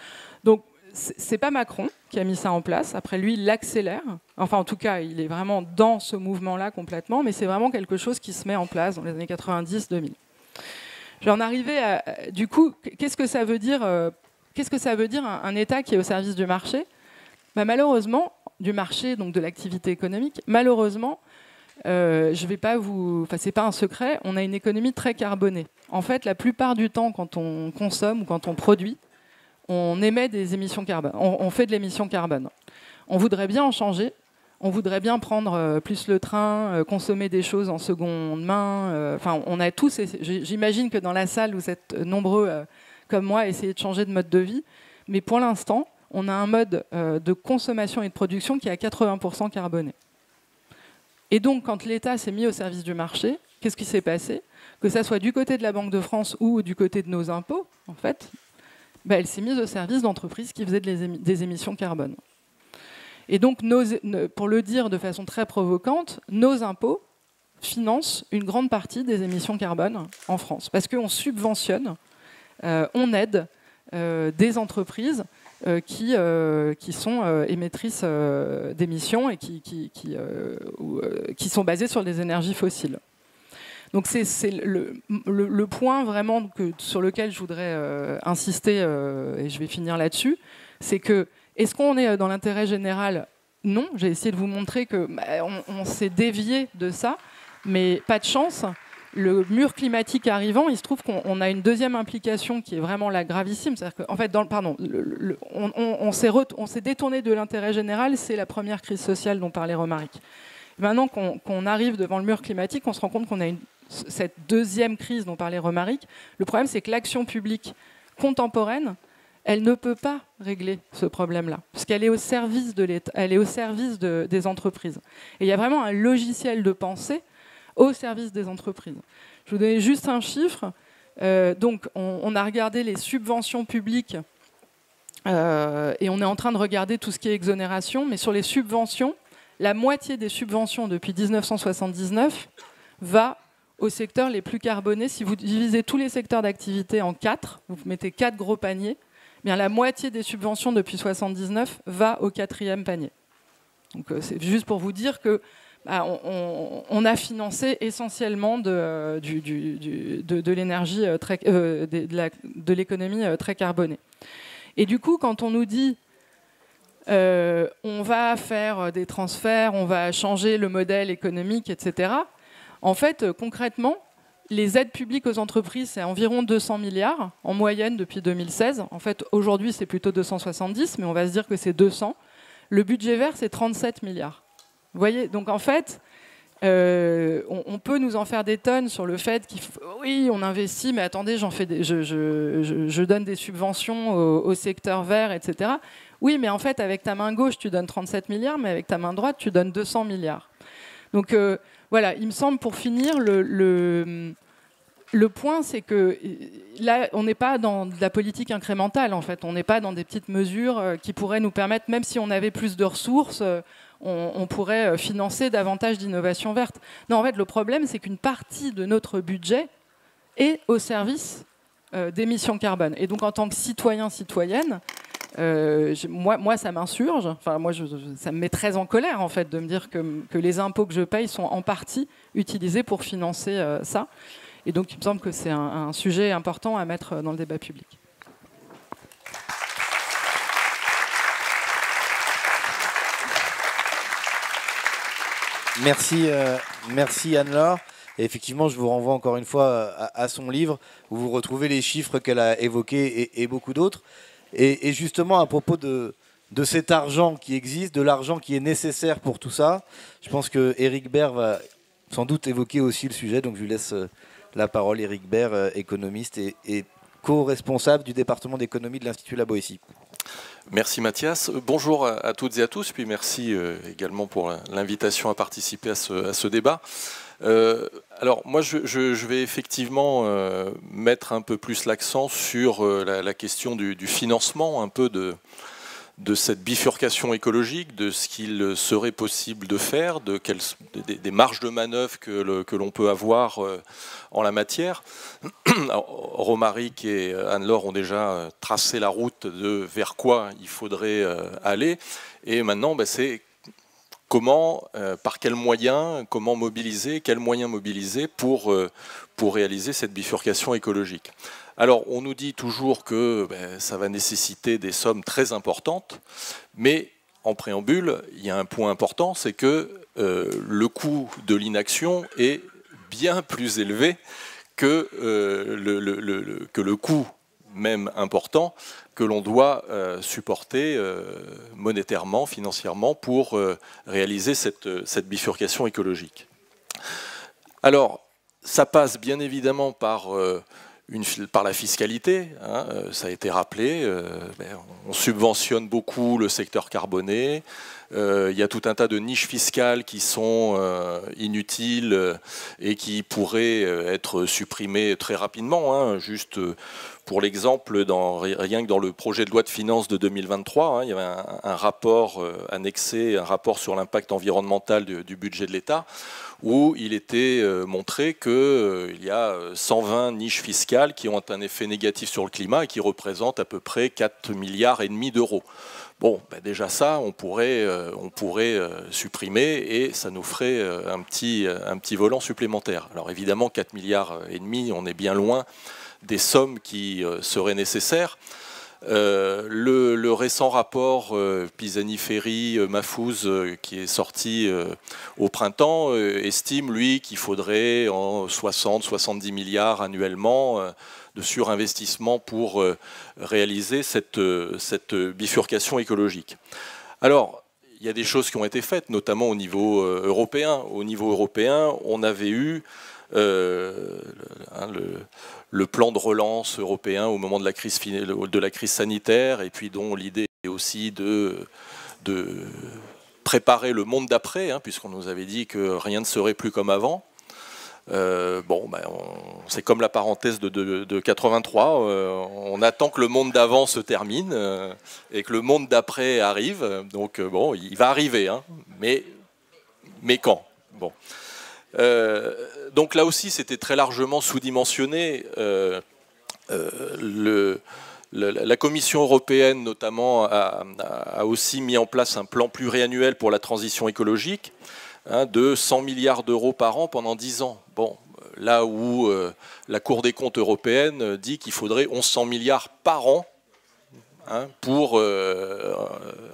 Donc, c'est pas Macron qui a mis ça en place. Après, lui, il l'accélère. Enfin, en tout cas, il est vraiment dans ce mouvement-là complètement. Mais c'est vraiment quelque chose qui se met en place dans les années 90-2000. Je vais en arriver à... Du coup, qu'est-ce que ça veut dire un État qui est au service du marché ? Malheureusement, du marché, donc de l'activité économique, malheureusement, je vais pas enfin, c'est pas un secret, on a une économie très carbonée. En fait, la plupart du temps, quand on consomme ou quand on produit, on émet des émissions carbone. On fait de l'émission carbone. On voudrait bien en changer. On voudrait bien prendre plus le train, consommer des choses en seconde main. Enfin, on a tous. J'imagine que dans la salle, vous êtes nombreux, comme moi, à essayer de changer de mode de vie. Mais pour l'instant, on a un mode de consommation et de production qui est à 80% carboné. Et donc, quand l'État s'est mis au service du marché, qu'est-ce qui s'est passé ? Que ça soit du côté de la Banque de France ou du côté de nos impôts, en fait, elle s'est mise au service d'entreprises qui faisaient des émissions carbone. Et donc, pour le dire de façon très provocante, nos impôts financent une grande partie des émissions carbone en France. Parce qu'on subventionne, on aide des entreprises qui sont émettrices d'émissions et qui sont basées sur des énergies fossiles. Donc c'est le point vraiment sur lequel je voudrais insister, et je vais finir là-dessus, c'est que est-ce qu'on est dans l'intérêt général ? Non, j'ai essayé de vous montrer qu'on s'est dévié de ça, mais pas de chance. Le mur climatique arrivant, il se trouve qu'on a une deuxième implication qui est vraiment la gravissime. C'est-à-dire qu'en fait, on s'est détourné de l'intérêt général, c'est la première crise sociale dont parlait Romaric. Maintenant qu'on arrive devant le mur climatique, on se rend compte qu'on a cette deuxième crise dont parlait Romaric. Le problème, c'est que l'action publique contemporaine, elle ne peut pas régler ce problème-là, parce qu'elle est au service de l'État, elle est au service des entreprises. Et il y a vraiment un logiciel de pensée au service des entreprises. Je vous donne juste un chiffre. Donc, on a regardé les subventions publiques et on est en train de regarder tout ce qui est exonération, mais sur les subventions, la moitié des subventions depuis 1979 va aux secteurs les plus carbonés. Si vous divisez tous les secteurs d'activité en 4, vous mettez 4 gros paniers, bien la moitié des subventions depuis 1979 va au 4e panier. Donc c'est juste pour vous dire que on a financé essentiellement de l'énergie de l'économie très carbonée. Et du coup, quand on nous dit on va faire des transferts, on va changer le modèle économique, etc., en fait, concrètement, les aides publiques aux entreprises, c'est environ 200 milliards en moyenne depuis 2016. En fait, aujourd'hui, c'est plutôt 270, mais on va se dire que c'est 200. Le budget vert, c'est 37 milliards. Vous voyez, donc en fait, on peut nous en faire des tonnes sur le fait oui, on investit, mais attendez, je donne des subventions au secteur vert, etc. Oui, mais en fait, avec ta main gauche, tu donnes 37 milliards, mais avec ta main droite, tu donnes 200 milliards. Donc voilà, il me semble, pour finir, le point, c'est que là, on n'est pas dans de la politique incrémentale, en fait. On n'est pas dans des petites mesures qui pourraient nous permettre, même si on avait plus de ressources, on pourrait financer davantage d'innovation verte. Non, en fait, le problème, c'est qu'une partie de notre budget est au service d'émissions carbone. Et donc, en tant que citoyen, citoyenne, moi, ça m'insurge. Enfin, ça me met très en colère, en fait, de me dire que les impôts que je paye sont en partie utilisés pour financer ça. Et donc, il me semble que c'est un sujet important à mettre dans le débat public. Merci Anne-Laure. Et effectivement, je vous renvoie encore une fois à son livre, où vous retrouvez les chiffres qu'elle a évoqués et beaucoup d'autres. Et justement, à propos de cet argent qui existe, de l'argent qui est nécessaire pour tout ça, je pense que Éric Baird va sans doute évoquer aussi le sujet. Donc je lui laisse la parole, Éric Baird, économiste et co-responsable du département d'économie de l'Institut La Boétie. Merci Mathias. Bonjour à toutes et à tous, puis merci également pour l'invitation à participer à ce débat. Alors moi je vais effectivement mettre un peu plus l'accent sur la question du financement un peu de cette bifurcation écologique, de ce qu'il serait possible de faire, des marges de manœuvre que l'on peut avoir en la matière. Alors, Romaric et Anne-Laure ont déjà tracé la route vers quoi il faudrait aller, et maintenant c'est comment, par quels moyens, quels moyens mobiliser pour réaliser cette bifurcation écologique. Alors, on nous dit toujours que ça va nécessiter des sommes très importantes, mais en préambule, il y a un point important, c'est que le coût de l'inaction est bien plus élevé que le coût même important que l'on doit supporter monétairement, financièrement, pour réaliser cette bifurcation écologique. Alors, ça passe bien évidemment par la fiscalité, hein, ça a été rappelé, on subventionne beaucoup le secteur carboné, il y a tout un tas de niches fiscales qui sont inutiles et qui pourraient être supprimées très rapidement. Hein, juste pour l'exemple, rien que dans le projet de loi de finances de 2023, hein, il y avait un rapport annexé, un rapport sur l'impact environnemental du budget de l'État, où il était montré qu'il y a 120 niches fiscales qui ont un effet négatif sur le climat et qui représentent à peu près 4,5 milliards d'euros. Bon, déjà ça, on pourrait supprimer et ça nous ferait un petit volant supplémentaire. Alors évidemment, 4,5 milliards, on est bien loin des sommes qui seraient nécessaires. Le récent rapport Pisani-Ferry-Mahfouz qui est sorti au printemps estime, lui, qu'il faudrait 60-70 milliards annuellement de surinvestissement pour réaliser cette bifurcation écologique. Alors, il y a des choses qui ont été faites, notamment au niveau européen. Au niveau européen, on avait eu le plan de relance européen au moment de la crise sanitaire, et puis dont l'idée est aussi de préparer le monde d'après, hein, puisqu'on nous avait dit que rien ne serait plus comme avant. C'est comme la parenthèse de 83, on attend que le monde d'avant se termine et que le monde d'après arrive, donc il va arriver, hein, mais quand? Bon. Donc là aussi c'était très largement sous-dimensionné. La Commission européenne notamment a aussi mis en place un plan pluriannuel pour la transition écologique, de 100 milliards d'euros par an pendant 10 ans. Bon, là où la Cour des comptes européenne dit qu'il faudrait 1100 milliards par an, hein, pour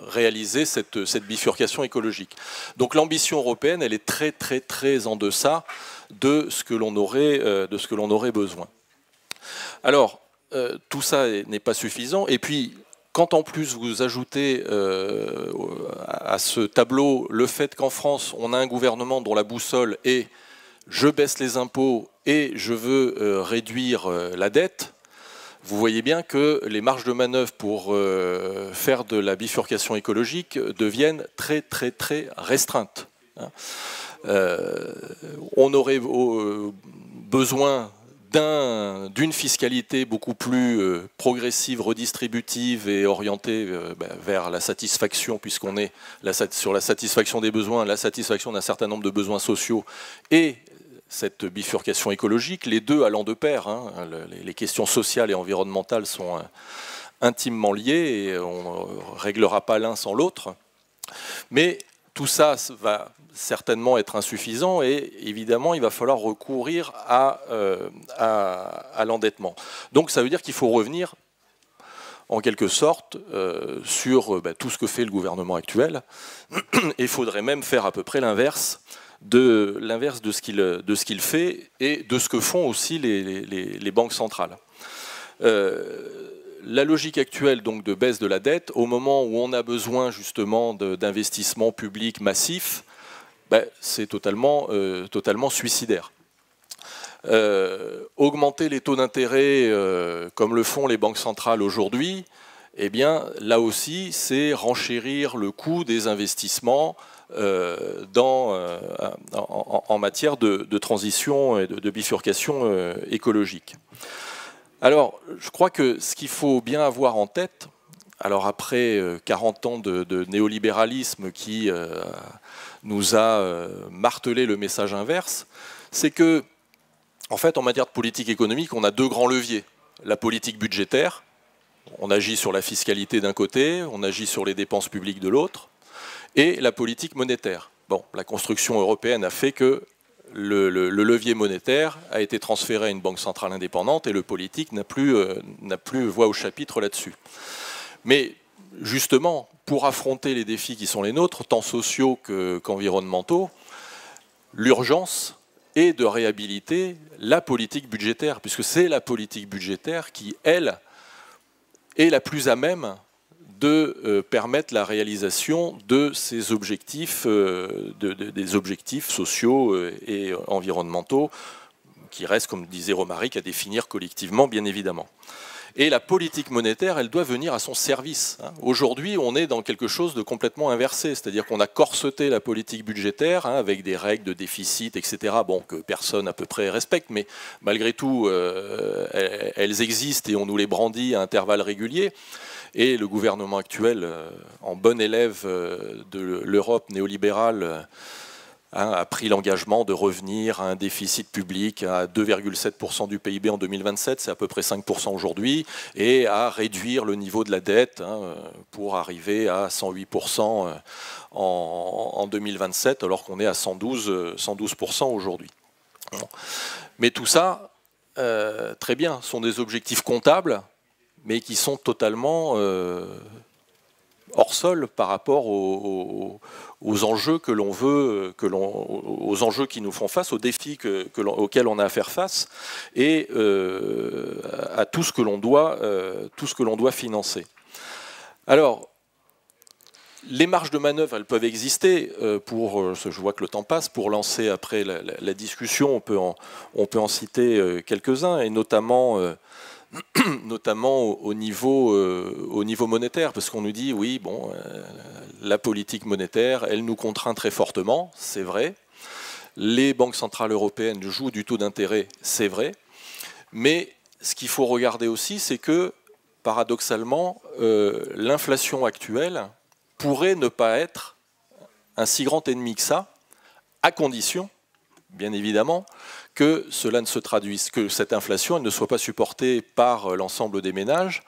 réaliser cette bifurcation écologique. Donc l'ambition européenne, elle est très très très en deçà de ce que l'on aurait besoin. Alors, tout ça n'est pas suffisant. Et puis, quand en plus vous ajoutez à ce tableau le fait qu'en France, on a un gouvernement dont la boussole est « je baisse les impôts et je veux réduire la dette », vous voyez bien que les marges de manœuvre pour faire de la bifurcation écologique deviennent très très très restreintes. On aurait besoin d'une fiscalité beaucoup plus progressive, redistributive et orientée vers la satisfaction, puisqu'on est sur la satisfaction des besoins, la satisfaction d'un certain nombre de besoins sociaux et cette bifurcation écologique, les deux allant de pair, hein, les questions sociales et environnementales sont intimement liées et on ne réglera pas l'un sans l'autre. Mais tout ça va certainement être insuffisant et évidemment il va falloir recourir à l'endettement. Donc ça veut dire qu'il faut revenir en quelque sorte sur tout ce que fait le gouvernement actuel, et il faudrait même faire à peu près l'inverse de ce qu'il fait et de ce que font aussi les banques centrales. La logique actuelle donc de baisse de la dette, au moment où on a besoin justement d'investissements publics massifs, c'est totalement suicidaire. Augmenter les taux d'intérêt comme le font les banques centrales aujourd'hui, eh bien là aussi c'est renchérir le coût des investissements en matière de transition et de bifurcation écologique. Alors, je crois que ce qu'il faut bien avoir en tête, alors après 40 ans de néolibéralisme qui nous a martelé le message inverse, c'est que, en fait, en matière de politique économique, on a deux grands leviers. La politique budgétaire, on agit sur la fiscalité d'un côté, on agit sur les dépenses publiques de l'autre, et la politique monétaire. Bon, la construction européenne a fait que le levier monétaire a été transféré à une banque centrale indépendante et le politique n'a plus voix au chapitre là-dessus. Mais justement, pour affronter les défis qui sont les nôtres, tant sociaux qu'environnementaux, l'urgence est de réhabiliter la politique budgétaire, puisque c'est la politique budgétaire qui, elle, est la plus à même de permettre la réalisation de ces objectifs, des objectifs sociaux et environnementaux, qui restent, comme disait Romaric, à définir collectivement, bien évidemment. Et la politique monétaire, elle doit venir à son service. Aujourd'hui, on est dans quelque chose de complètement inversé, c'est-à-dire qu'on a corseté la politique budgétaire avec des règles de déficit, etc., que personne à peu près respecte, mais malgré tout, elles existent et on nous les brandit à intervalles réguliers. Et le gouvernement actuel, en bon élève de l'Europe néolibérale, a pris l'engagement de revenir à un déficit public à 2,7% du PIB en 2027, c'est à peu près 5% aujourd'hui, et à réduire le niveau de la dette pour arriver à 108% en 2027, alors qu'on est à 112% aujourd'hui. Mais tout ça, très bien, sont des objectifs comptables, mais qui sont totalement hors sol par rapport aux enjeux que l'on veut, aux enjeux qui nous font face, aux défis auxquels on a à faire face, et à tout ce que l'on doit financer. Alors, les marges de manœuvre, elles peuvent exister je vois que le temps passe, pour lancer après la discussion, on peut en citer quelques-uns, et notamment au niveau monétaire, parce qu'on nous dit, oui, bon, la politique monétaire, elle nous contraint très fortement, c'est vrai. Les banques centrales européennes jouent du taux d'intérêt, c'est vrai. Mais ce qu'il faut regarder aussi, c'est que, paradoxalement, l'inflation actuelle pourrait ne pas être un si grand ennemi que ça, à condition, bien évidemment, que cela ne se traduise, que cette inflation elle ne soit pas supportée par l'ensemble des ménages,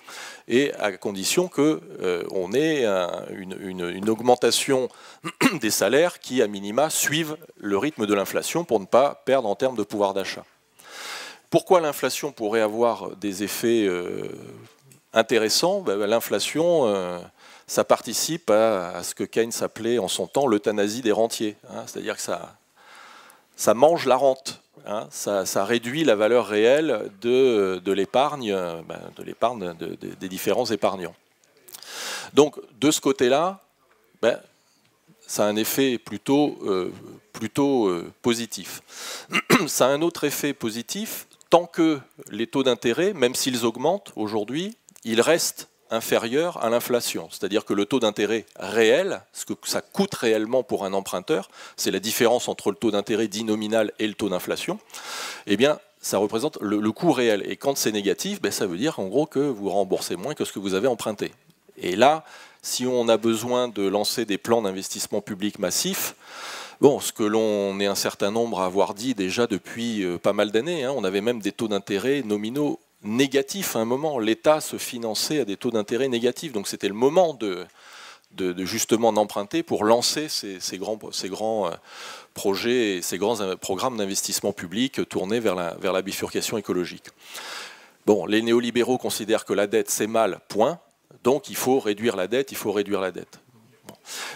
et à condition qu'on ait une augmentation des salaires qui, à minima, suivent le rythme de l'inflation pour ne pas perdre en termes de pouvoir d'achat. Pourquoi l'inflation pourrait avoir des effets intéressants ? L'inflation, ça participe à ce que Keynes appelait en son temps l'euthanasie des rentiers. C'est-à-dire que ça mange la rente. Ça réduit la valeur réelle de l'épargne, des différents épargnants. Donc, de ce côté-là, ça a un effet plutôt positif. Ça a un autre effet positif, tant que les taux d'intérêt, même s'ils augmentent aujourd'hui, ils restent inférieurs à l'inflation. C'est-à-dire que le taux d'intérêt réel, ce que ça coûte réellement pour un emprunteur, c'est la différence entre le taux d'intérêt dit nominal et le taux d'inflation, eh bien, ça représente le coût réel. Et quand c'est négatif, ça veut dire en gros que vous remboursez moins que ce que vous avez emprunté. Et là, si on a besoin de lancer des plans d'investissement public massifs, ce que l'on est un certain nombre à avoir dit déjà depuis pas mal d'années, on avait même des taux d'intérêt nominaux négatifs à un moment. L'État se finançait à des taux d'intérêt négatifs. Donc c'était le moment de justement d'emprunter pour lancer ces grands projets, ces grands programmes d'investissement public tournés vers la bifurcation écologique. Bon, les néolibéraux considèrent que la dette c'est mal, point. Donc il faut réduire la dette, Bon.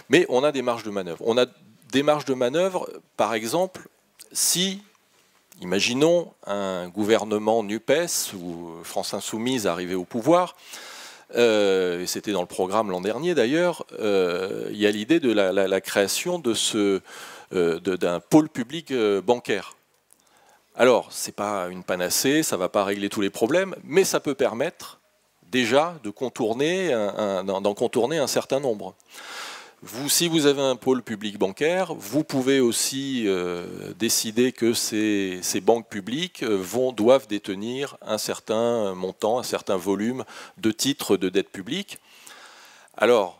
Mais on a des marges de manœuvre. On a des marges de manœuvre, par exemple, si, imaginons, un gouvernement NUPES ou France Insoumise arrivait au pouvoir, et c'était dans le programme l'an dernier d'ailleurs, il y a l'idée de la création d'un pôle public bancaire. Alors, ce n'est pas une panacée, ça ne va pas régler tous les problèmes, mais ça peut permettre déjà d'en contourner un certain nombre. Si vous avez un pôle public bancaire, vous pouvez aussi décider que ces banques publiques doivent détenir un certain montant, un certain volume de titres de dette publique. Alors,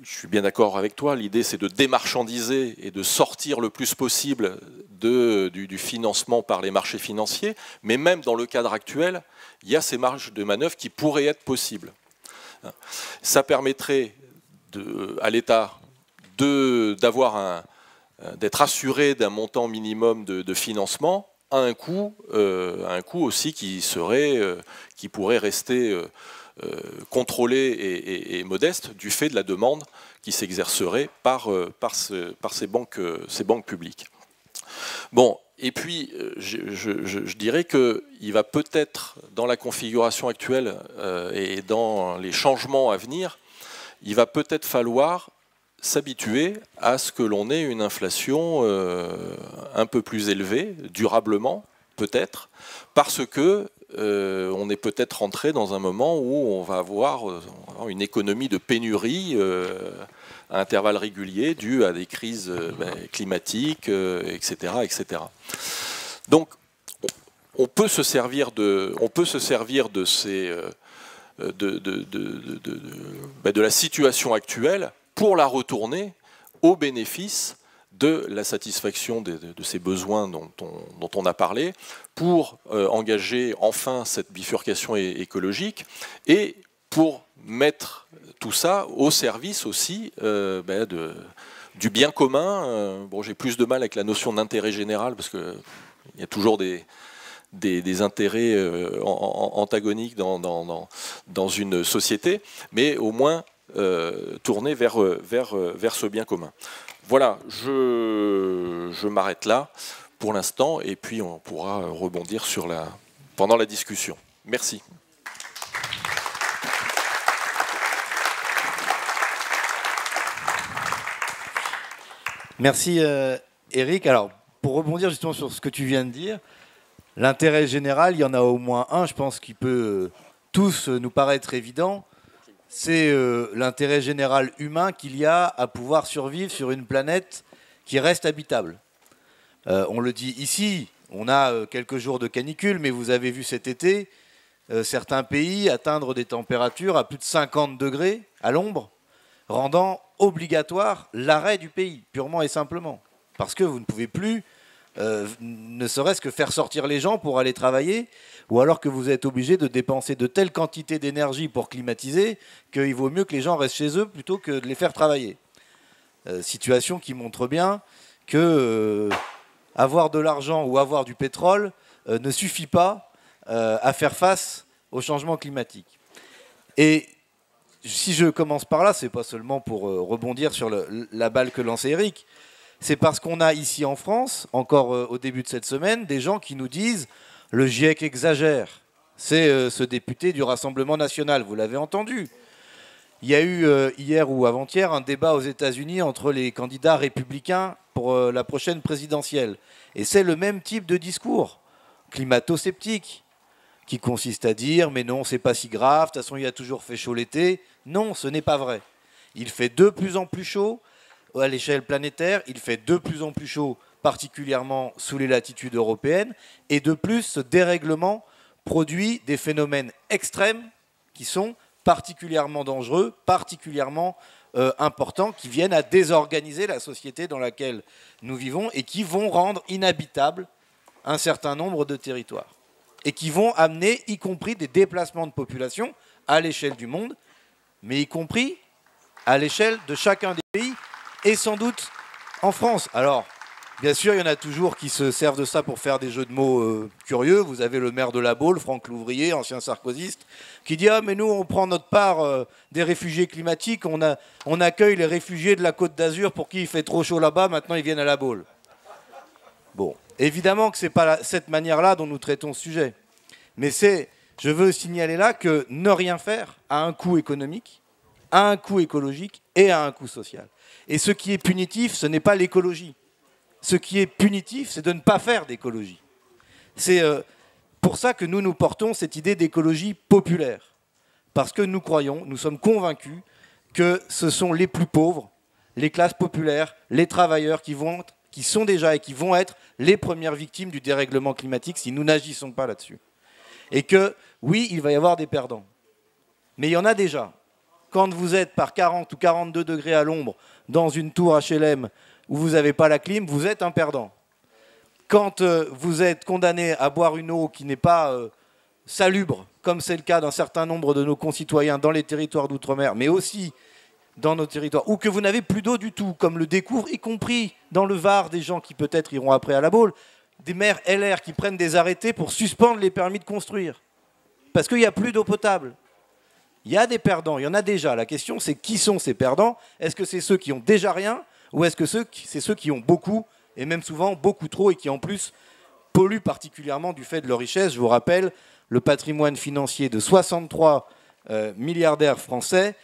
je suis bien d'accord avec toi, l'idée c'est de démarchandiser et de sortir le plus possible du financement par les marchés financiers, mais même dans le cadre actuel, il y a ces marges de manœuvre qui pourraient être possibles. Ça permettrait à l'État d'être assuré d'un montant minimum de financement à un coût aussi qui pourrait rester contrôlé et modeste du fait de la demande qui s'exercerait par ces banques publiques. Bon, et puis je dirais qu'il va peut-être, dans la configuration actuelle et dans les changements à venir, il va peut-être falloir s'habituer à ce que l'on ait une inflation un peu plus élevée, durablement, peut-être, parce que on est peut-être rentré dans un moment où on va avoir une économie de pénurie à intervalles réguliers due à des crises climatiques, etc., etc. Donc, on peut se servir de la situation actuelle pour la retourner au bénéfice de la satisfaction de ces besoins dont on a parlé, pour engager enfin cette bifurcation écologique et pour mettre tout ça au service aussi du bien commun. Bon, j'ai plus de mal avec la notion d'intérêt général parce qu'il y a toujours des intérêts antagoniques dans une société, mais au moins tourner vers ce bien commun. Voilà, je m'arrête là pour l'instant et puis on pourra rebondir pendant la discussion. Merci. Merci Eric. Alors, pour rebondir justement sur ce que tu viens de dire, l'intérêt général, il y en a au moins un, je pense, qui peut tous nous paraître évident. C'est l'intérêt général humain qu'il y a à pouvoir survivre sur une planète qui reste habitable. On le dit ici, on a quelques jours de canicule, mais vous avez vu cet été certains pays atteindre des températures à plus de 50 degrés à l'ombre, rendant obligatoire l'arrêt du pays, purement et simplement. Parce que vous ne pouvez plus, ne serait-ce que faire sortir les gens pour aller travailler, ou alors que vous êtes obligé de dépenser de telles quantités d'énergie pour climatiser qu'il vaut mieux que les gens restent chez eux plutôt que de les faire travailler. Situation qui montre bien que avoir de l'argent ou avoir du pétrole ne suffit pas à faire face au changement climatique. Et si je commence par là, c'est pas seulement pour rebondir sur la balle que lançait Eric, c'est parce qu'on a ici en France, encore au début de cette semaine, des gens qui nous disent « le GIEC exagère ». C'est ce député du Rassemblement national, vous l'avez entendu. Il y a eu hier ou avant-hier un débat aux États-Unis entre les candidats républicains pour la prochaine présidentielle. Et c'est le même type de discours, climato-sceptique, qui consiste à dire « mais non, c'est pas si grave, de toute façon il a toujours fait chaud l'été ». Non, ce n'est pas vrai. Il fait de plus en plus chaud à l'échelle planétaire, il fait de plus en plus chaud, particulièrement sous les latitudes européennes, et de plus, ce dérèglement produit des phénomènes extrêmes qui sont particulièrement dangereux, particulièrement importants, qui viennent à désorganiser la société dans laquelle nous vivons et qui vont rendre inhabitable un certain nombre de territoires. Et qui vont amener, y compris des déplacements de population à l'échelle du monde, mais y compris à l'échelle de chacun des pays, et sans doute en France. Alors, bien sûr, il y en a toujours qui se servent de ça pour faire des jeux de mots curieux. Vous avez le maire de La Baule, Franck Louvrier, ancien sarkozyste, qui dit « Ah, mais nous, on prend notre part des réfugiés climatiques, on accueille les réfugiés de la Côte d'Azur pour qui il fait trop chaud là-bas, maintenant ils viennent à La Baule. » Bon, évidemment que ce n'est pas cette manière-là dont nous traitons ce sujet. Mais je veux signaler là que ne rien faire a un coût économique, a un coût écologique et a un coût social. Et ce qui est punitif, ce n'est pas l'écologie. Ce qui est punitif, c'est de ne pas faire d'écologie. C'est pour ça que nous portons cette idée d'écologie populaire. Parce que nous croyons, nous sommes convaincus que ce sont les plus pauvres, les classes populaires, les travailleurs qui sont déjà et qui vont être les premières victimes du dérèglement climatique si nous n'agissons pas là-dessus. Et que, oui, il va y avoir des perdants. Mais il y en a déjà. Quand vous êtes par 40 ou 42 degrés à l'ombre dans une tour HLM où vous n'avez pas la clim, vous êtes un perdant. Quand vous êtes condamné à boire une eau qui n'est pas salubre, comme c'est le cas d'un certain nombre de nos concitoyens dans les territoires d'outre-mer, mais aussi dans nos territoires, ou que vous n'avez plus d'eau du tout, comme le découvrent, y compris dans le Var, des gens qui peut-être iront après à La Baule, des maires LR qui prennent des arrêtés pour suspendre les permis de construire. Parce qu'il n'y a plus d'eau potable. Il y a des perdants, il y en a déjà. La question, c'est qui sont ces perdants? Est-ce que c'est ceux qui ont déjà rien, ou est-ce que c'est ceux qui ont beaucoup, et même souvent beaucoup trop, et qui en plus polluent particulièrement du fait de leur richesse? Je vous rappelle, le patrimoine financier de 63 milliardaires français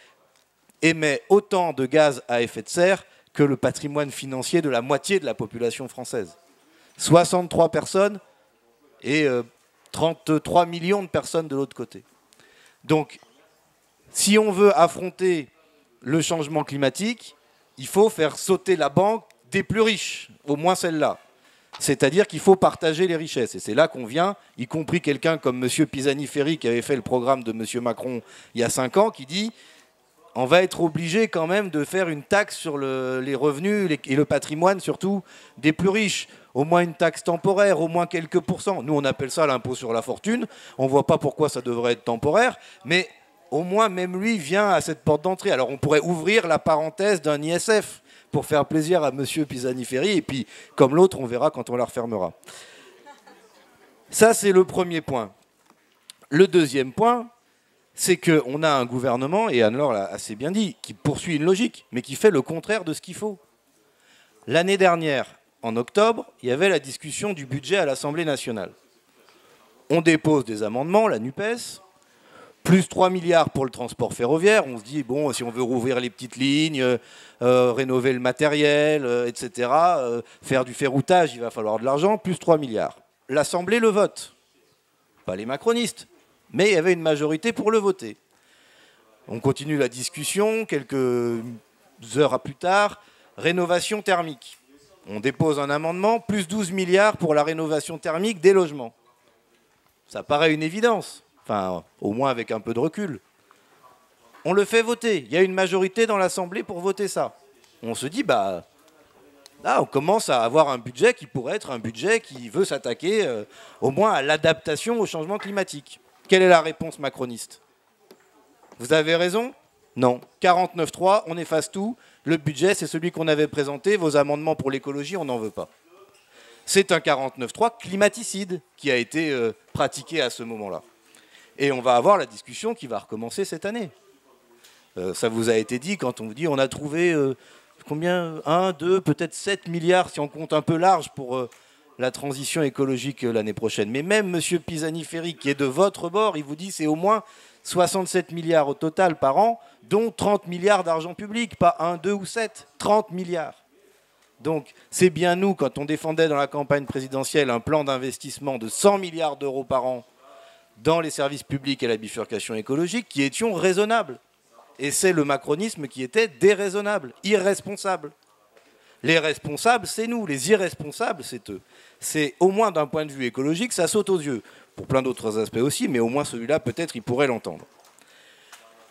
émet autant de gaz à effet de serre que le patrimoine financier de la moitié de la population française. 63 personnes et 33 millions de personnes de l'autre côté. Donc, si on veut affronter le changement climatique, il faut faire sauter la banque des plus riches, au moins celle-là. C'est-à-dire qu'il faut partager les richesses. Et c'est là qu'on vient, y compris quelqu'un comme M. Pisani-Ferry, qui avait fait le programme de M. Macron il y a 5 ans, qui dit « on va être obligé quand même de faire une taxe sur les revenus et le patrimoine, surtout, des plus riches. Au moins une taxe temporaire, au moins quelques pourcents. » Nous, on appelle ça l'impôt sur la fortune. On ne voit pas pourquoi ça devrait être temporaire, mais au moins, même lui vient à cette porte d'entrée. Alors, on pourrait ouvrir la parenthèse d'un ISF pour faire plaisir à M. Pisani-Ferry, et puis, comme l'autre, on verra quand on la refermera. Ça, c'est le premier point. Le deuxième point, c'est qu'on a un gouvernement, et Anne-Laure l'a assez bien dit, qui poursuit une logique, mais qui fait le contraire de ce qu'il faut. L'année dernière, en octobre, il y avait la discussion du budget à l'Assemblée nationale. On dépose des amendements, la NUPES, Plus 3 milliards pour le transport ferroviaire. On se dit, bon, si on veut rouvrir les petites lignes, rénover le matériel, etc., faire du ferroutage, il va falloir de l'argent. Plus 3 milliards. L'Assemblée le vote. Pas les macronistes. Mais il y avait une majorité pour le voter. On continue la discussion. Quelques heures plus tard, rénovation thermique. On dépose un amendement, plus 12 milliards pour la rénovation thermique des logements. Ça paraît une évidence. Enfin, au moins avec un peu de recul. On le fait voter. Il y a une majorité dans l'Assemblée pour voter ça. On se dit, bah, là, on commence à avoir un budget qui pourrait être un budget qui veut s'attaquer au moins à l'adaptation au changement climatique. Quelle est la réponse macroniste? Vous avez raison? Non. 49.3, on efface tout. Le budget, c'est celui qu'on avait présenté. Vos amendements pour l'écologie, on n'en veut pas. C'est un 49.3 climaticide qui a été pratiqué à ce moment-là. Et on va avoir la discussion qui va recommencer cette année. Ça vous a été dit quand on vous dit on a trouvé combien 1, 2, peut-être 7 milliards si on compte un peu large pour la transition écologique l'année prochaine. Mais même M. Pisani-Ferry, qui est de votre bord, il vous dit c'est au moins 67 milliards au total par an, dont 30 milliards d'argent public, pas 1, 2 ou 7, 30 milliards. Donc c'est bien nous, quand on défendait dans la campagne présidentielle un plan d'investissement de 100 milliards d'euros par an dans les services publics et la bifurcation écologique, qui étions raisonnables. Et c'est le macronisme qui était déraisonnable, irresponsable. Les responsables, c'est nous. Les irresponsables, c'est eux. C'est au moins d'un point de vue écologique, ça saute aux yeux. Pour plein d'autres aspects aussi, mais au moins celui-là, peut-être, il pourrait l'entendre.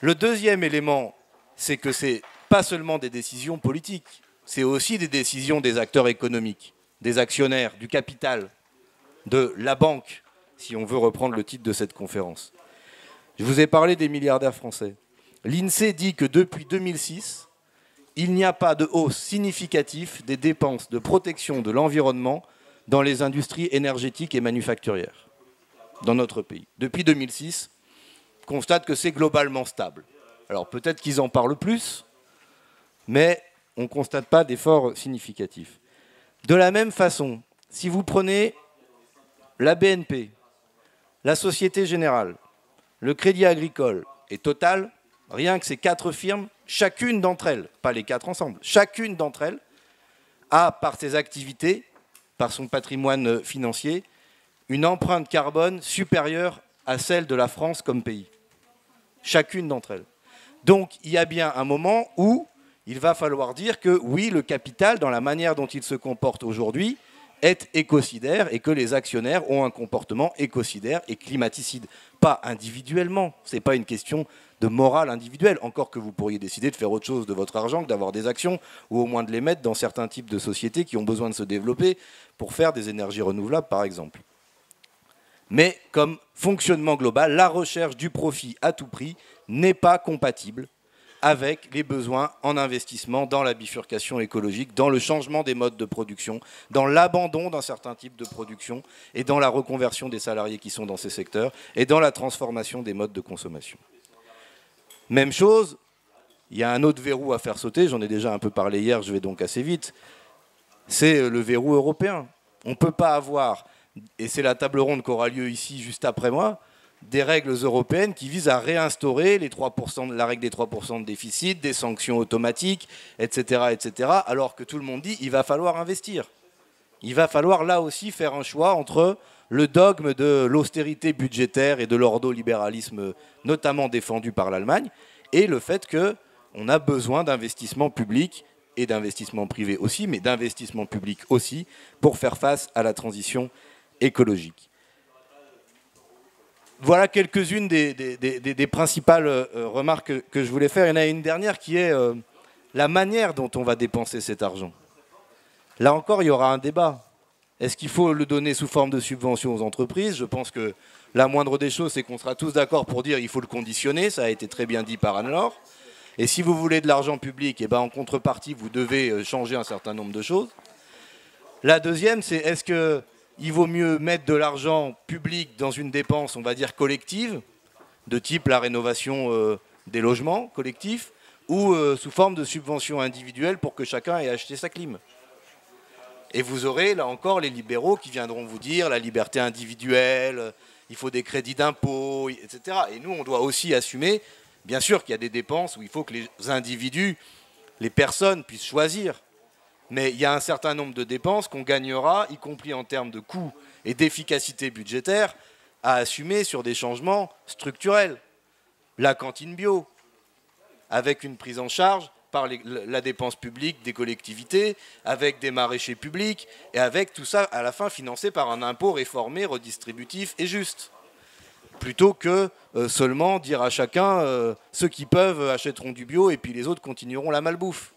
Le deuxième élément, c'est que ce n'est pas seulement des décisions politiques, c'est aussi des décisions des acteurs économiques, des actionnaires, du capital, de la banque, si on veut reprendre le titre de cette conférence. Je vous ai parlé des milliardaires français. L'INSEE dit que depuis 2006, il n'y a pas de hausse significative des dépenses de protection de l'environnement dans les industries énergétiques et manufacturières dans notre pays. Depuis 2006, on constate que c'est globalement stable. Alors peut-être qu'ils en parlent plus, mais on ne constate pas d'efforts significatifs. De la même façon, si vous prenez la BNP, la Société Générale, le Crédit Agricole et Total, rien que ces 4 firmes, chacune d'entre elles, pas les 4 ensemble, chacune d'entre elles a, par ses activités, par son patrimoine financier, une empreinte carbone supérieure à celle de la France comme pays. Chacune d'entre elles. Donc il y a bien un moment où il va falloir dire que oui, le capital, dans la manière dont il se comporte aujourd'hui, est écocidaire et que les actionnaires ont un comportement écocidaire et climaticide. Pas individuellement, ce n'est pas une question de morale individuelle, encore que vous pourriez décider de faire autre chose de votre argent que d'avoir des actions ou au moins de les mettre dans certains types de sociétés qui ont besoin de se développer pour faire des énergies renouvelables, par exemple. Mais comme fonctionnement global, la recherche du profit à tout prix n'est pas compatible avec les besoins en investissement dans la bifurcation écologique, dans le changement des modes de production, dans l'abandon d'un certain type de production et dans la reconversion des salariés qui sont dans ces secteurs et dans la transformation des modes de consommation. Même chose, il y a un autre verrou à faire sauter, j'en ai déjà un peu parlé hier, je vais donc assez vite, c'est le verrou européen. On ne peut pas avoir, et c'est la table ronde qui aura lieu ici juste après moi, des règles européennes qui visent à réinstaurer les 3%, la règle des 3% de déficit, des sanctions automatiques, etc., etc., alors que tout le monde dit qu'il va falloir investir. Il va falloir là aussi faire un choix entre le dogme de l'austérité budgétaire et de l'ordolibéralisme notamment défendu par l'Allemagne et le fait qu'on a besoin d'investissements publics et d'investissements privés aussi, mais d'investissements publics aussi pour faire face à la transition écologique. Voilà quelques-unes des principales remarques que je voulais faire. Il y en a une dernière qui est la manière dont on va dépenser cet argent. Là encore, il y aura un débat. Est-ce qu'il faut le donner sous forme de subvention aux entreprises? Je pense que la moindre des choses, c'est qu'on sera tous d'accord pour dire qu'il faut le conditionner. Ça a été très bien dit par Anne-Laure. Et si vous voulez de l'argent public, eh ben, en contrepartie, vous devez changer un certain nombre de choses. La deuxième, c'est est-ce qu'il vaut mieux mettre de l'argent public dans une dépense, on va dire, collective, de type la rénovation des logements collectifs, ou sous forme de subvention individuelle pour que chacun ait acheté sa clim. Et vous aurez, là encore, les libéraux qui viendront vous dire la liberté individuelle, il faut des crédits d'impôt, etc. Et nous, on doit aussi assumer, bien sûr qu'il y a des dépenses où il faut que les individus, les personnes puissent choisir. Mais il y a un certain nombre de dépenses qu'on gagnera, y compris en termes de coûts et d'efficacité budgétaire, à assumer sur des changements structurels. La cantine bio, avec une prise en charge par la dépense publique des collectivités, avec des maraîchers publics, et avec tout ça, à la fin, financé par un impôt réformé, redistributif et juste. Plutôt que seulement dire à chacun, ceux qui peuvent achèteront du bio, et puis les autres continueront la malbouffe.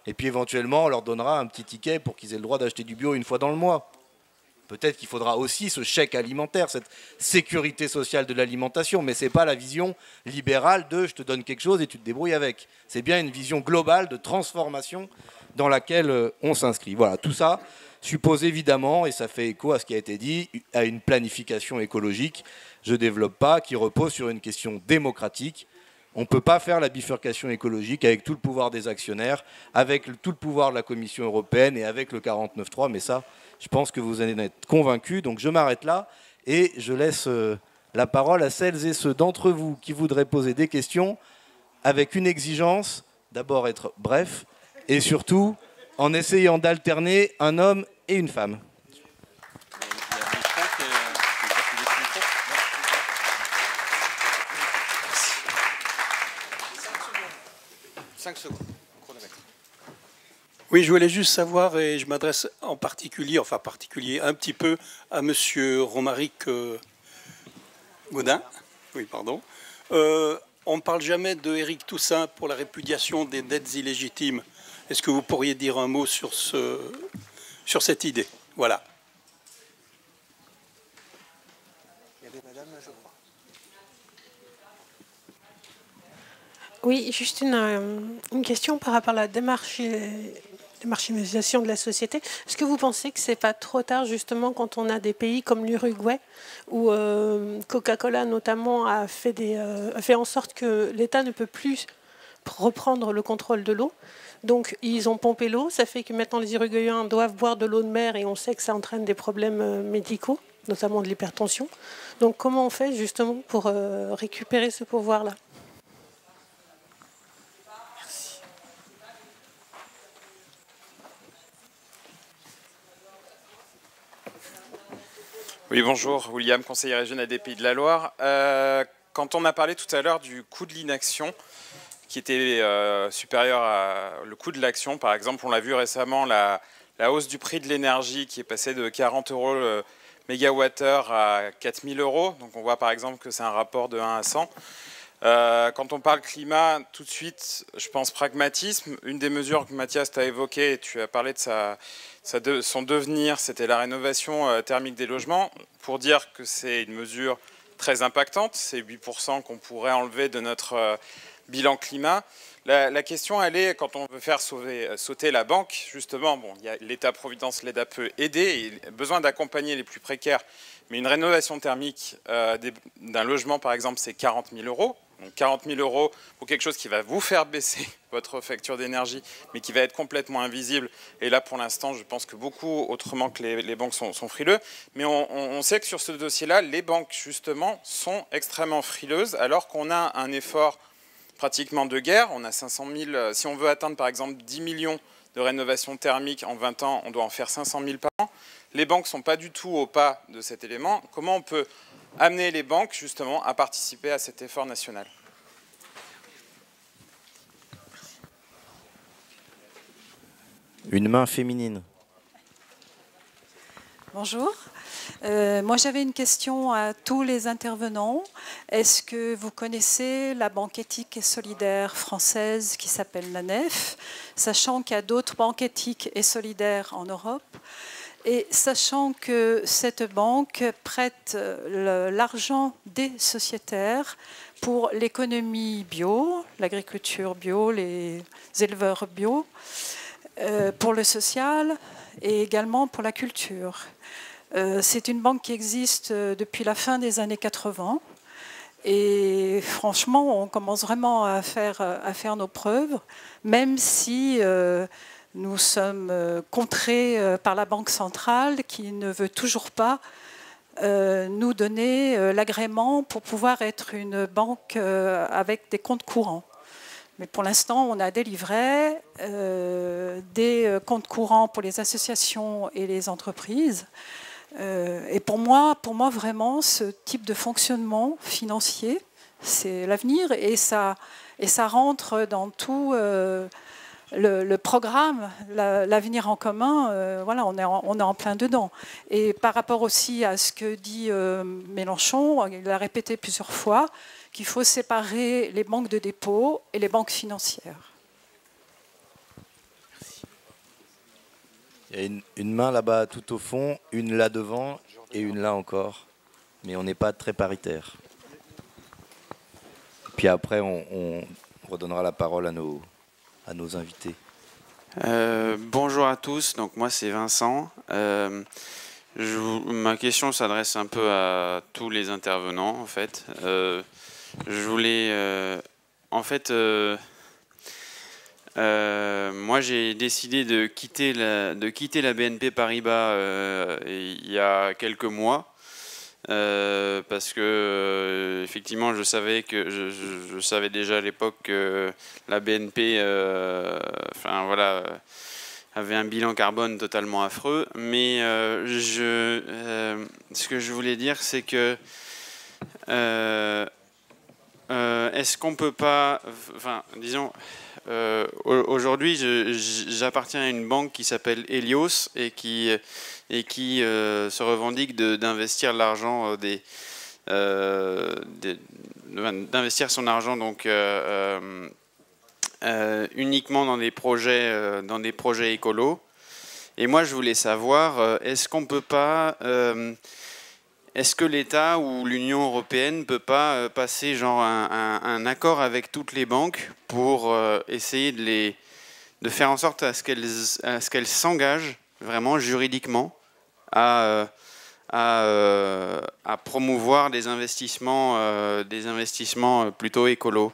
Et puis éventuellement, on leur donnera un petit ticket pour qu'ils aient le droit d'acheter du bio une fois dans le mois. Peut-être qu'il faudra aussi ce chèque alimentaire, cette sécurité sociale de l'alimentation, mais ce n'est pas la vision libérale de « je te donne quelque chose et tu te débrouilles avec ». C'est bien une vision globale de transformation dans laquelle on s'inscrit. Voilà, tout ça suppose évidemment, et ça fait écho à ce qui a été dit, à une planification écologique, je ne développe pas, qui repose sur une question démocratique. On ne peut pas faire la bifurcation écologique avec tout le pouvoir des actionnaires, avec tout le pouvoir de la Commission européenne et avec le 49.3, mais ça... Je pense que vous allez en être convaincus, donc je m'arrête là et je laisse la parole à celles et ceux d'entre vous qui voudraient poser des questions avec une exigence, d'abord être bref et surtout en essayant d'alterner un homme et une femme. Oui, je voulais juste savoir, et je m'adresse en particulier, un petit peu à Monsieur Romaric Gaudin. Oui, pardon. On ne parle jamais de Éric Toussaint pour la répudiation des dettes illégitimes. Est-ce que vous pourriez dire un mot sur cette idée? Voilà. Il y avait madame, je crois. Oui, juste une question par rapport à la démarchisation de la société. Est-ce que vous pensez que c'est pas trop tard, justement, quand on a des pays comme l'Uruguay, où Coca-Cola, notamment, a fait en sorte que l'État ne peut plus reprendre le contrôle de l'eau. Donc, ils ont pompé l'eau. Ça fait que maintenant, les Uruguayens doivent boire de l'eau de mer et on sait que ça entraîne des problèmes médicaux, notamment de l'hypertension. Donc, comment on fait, justement, pour récupérer ce pouvoir-là ? Oui, bonjour, William, conseiller régional des Pays de la Loire. Quand on a parlé tout à l'heure du coût de l'inaction, qui était supérieur au coût de l'action, par exemple, on l'a vu récemment, la hausse du prix de l'énergie qui est passée de 40 € le mégawattheure à 4 000 €. Donc on voit par exemple que c'est un rapport de 1 à 100. Quand on parle climat, tout de suite, je pense pragmatisme. Une des mesures que Mathias t'a évoquées, et tu as parlé de son devenir, c'était la rénovation thermique des logements, pour dire que c'est une mesure très impactante. C'est 8% qu'on pourrait enlever de notre bilan climat. La question, elle est, quand on veut faire sauter la banque, justement, bon, il y a l'État-providence, l'État peut aider, il a besoin d'accompagner les plus précaires, mais une rénovation thermique d'un logement, par exemple, c'est 40 000 €. Donc 40 000 € pour quelque chose qui va vous faire baisser votre facture d'énergie, mais qui va être complètement invisible. Et là, pour l'instant, je pense que beaucoup, autrement que les banques, sont frileux. Mais on sait que sur ce dossier-là, les banques, justement, sont extrêmement frileuses, alors qu'on a un effort pratiquement de guerre. On a 500 000, si on veut atteindre, par exemple, 10 millions de rénovations thermiques en 20 ans, on doit en faire 500 000 par an. Les banques ne sont pas du tout au pas de cet élément. Comment on peut amener les banques, justement, à participer à cet effort national? Une main féminine. Bonjour. Moi, j'avais une question à tous les intervenants. Est-ce que vous connaissez la banque éthique et solidaire française qui s'appelle la NEF, sachant qu'il y a d'autres banques éthiques et solidaires en Europe? Et sachant que cette banque prête l'argent des sociétaires pour l'économie bio, l'agriculture bio, les éleveurs bio, pour le social et également pour la culture. C'est une banque qui existe depuis la fin des années 80. Et franchement, on commence vraiment à faire nos preuves, même si nous sommes contrés par la Banque centrale qui ne veut toujours pas nous donner l'agrément pour pouvoir être une banque avec des comptes courants. Mais pour l'instant, on a délivré des comptes courants pour les associations et les entreprises. Et pour moi, vraiment, ce type de fonctionnement financier, c'est l'avenir et ça rentre dans tout le programme, l'avenir en commun. Voilà, on est en plein dedans. Et par rapport aussi à ce que dit Mélenchon, il a répété plusieurs fois qu'il faut séparer les banques de dépôt et les banques financières. Il y a une main là-bas tout au fond, une là devant et une là encore. Mais on n'est pas très paritaire. Puis après, on redonnera la parole à nos invités. Bonjour à tous, donc moi c'est Vincent. Ma question s'adresse un peu à tous les intervenants en fait. Je voulais moi j'ai décidé de quitter la BNP Paribas il y a quelques mois. Parce que effectivement je savais déjà à l'époque que la BNP avait un bilan carbone totalement affreux, mais ce que je voulais dire c'est que est-ce qu'on peut pas, aujourd'hui j'appartiens à une banque qui s'appelle Helios et qui se revendique d'investir l'argent d'investir son argent donc uniquement dans des projets écolos. Et moi je voulais savoir est-ce qu'on peut pas est-ce que l'État ou l'Union européenne ne peut pas passer genre un accord avec toutes les banques pour essayer de faire en sorte à ce qu'elles s'engagent vraiment juridiquement à promouvoir des investissements plutôt écolos.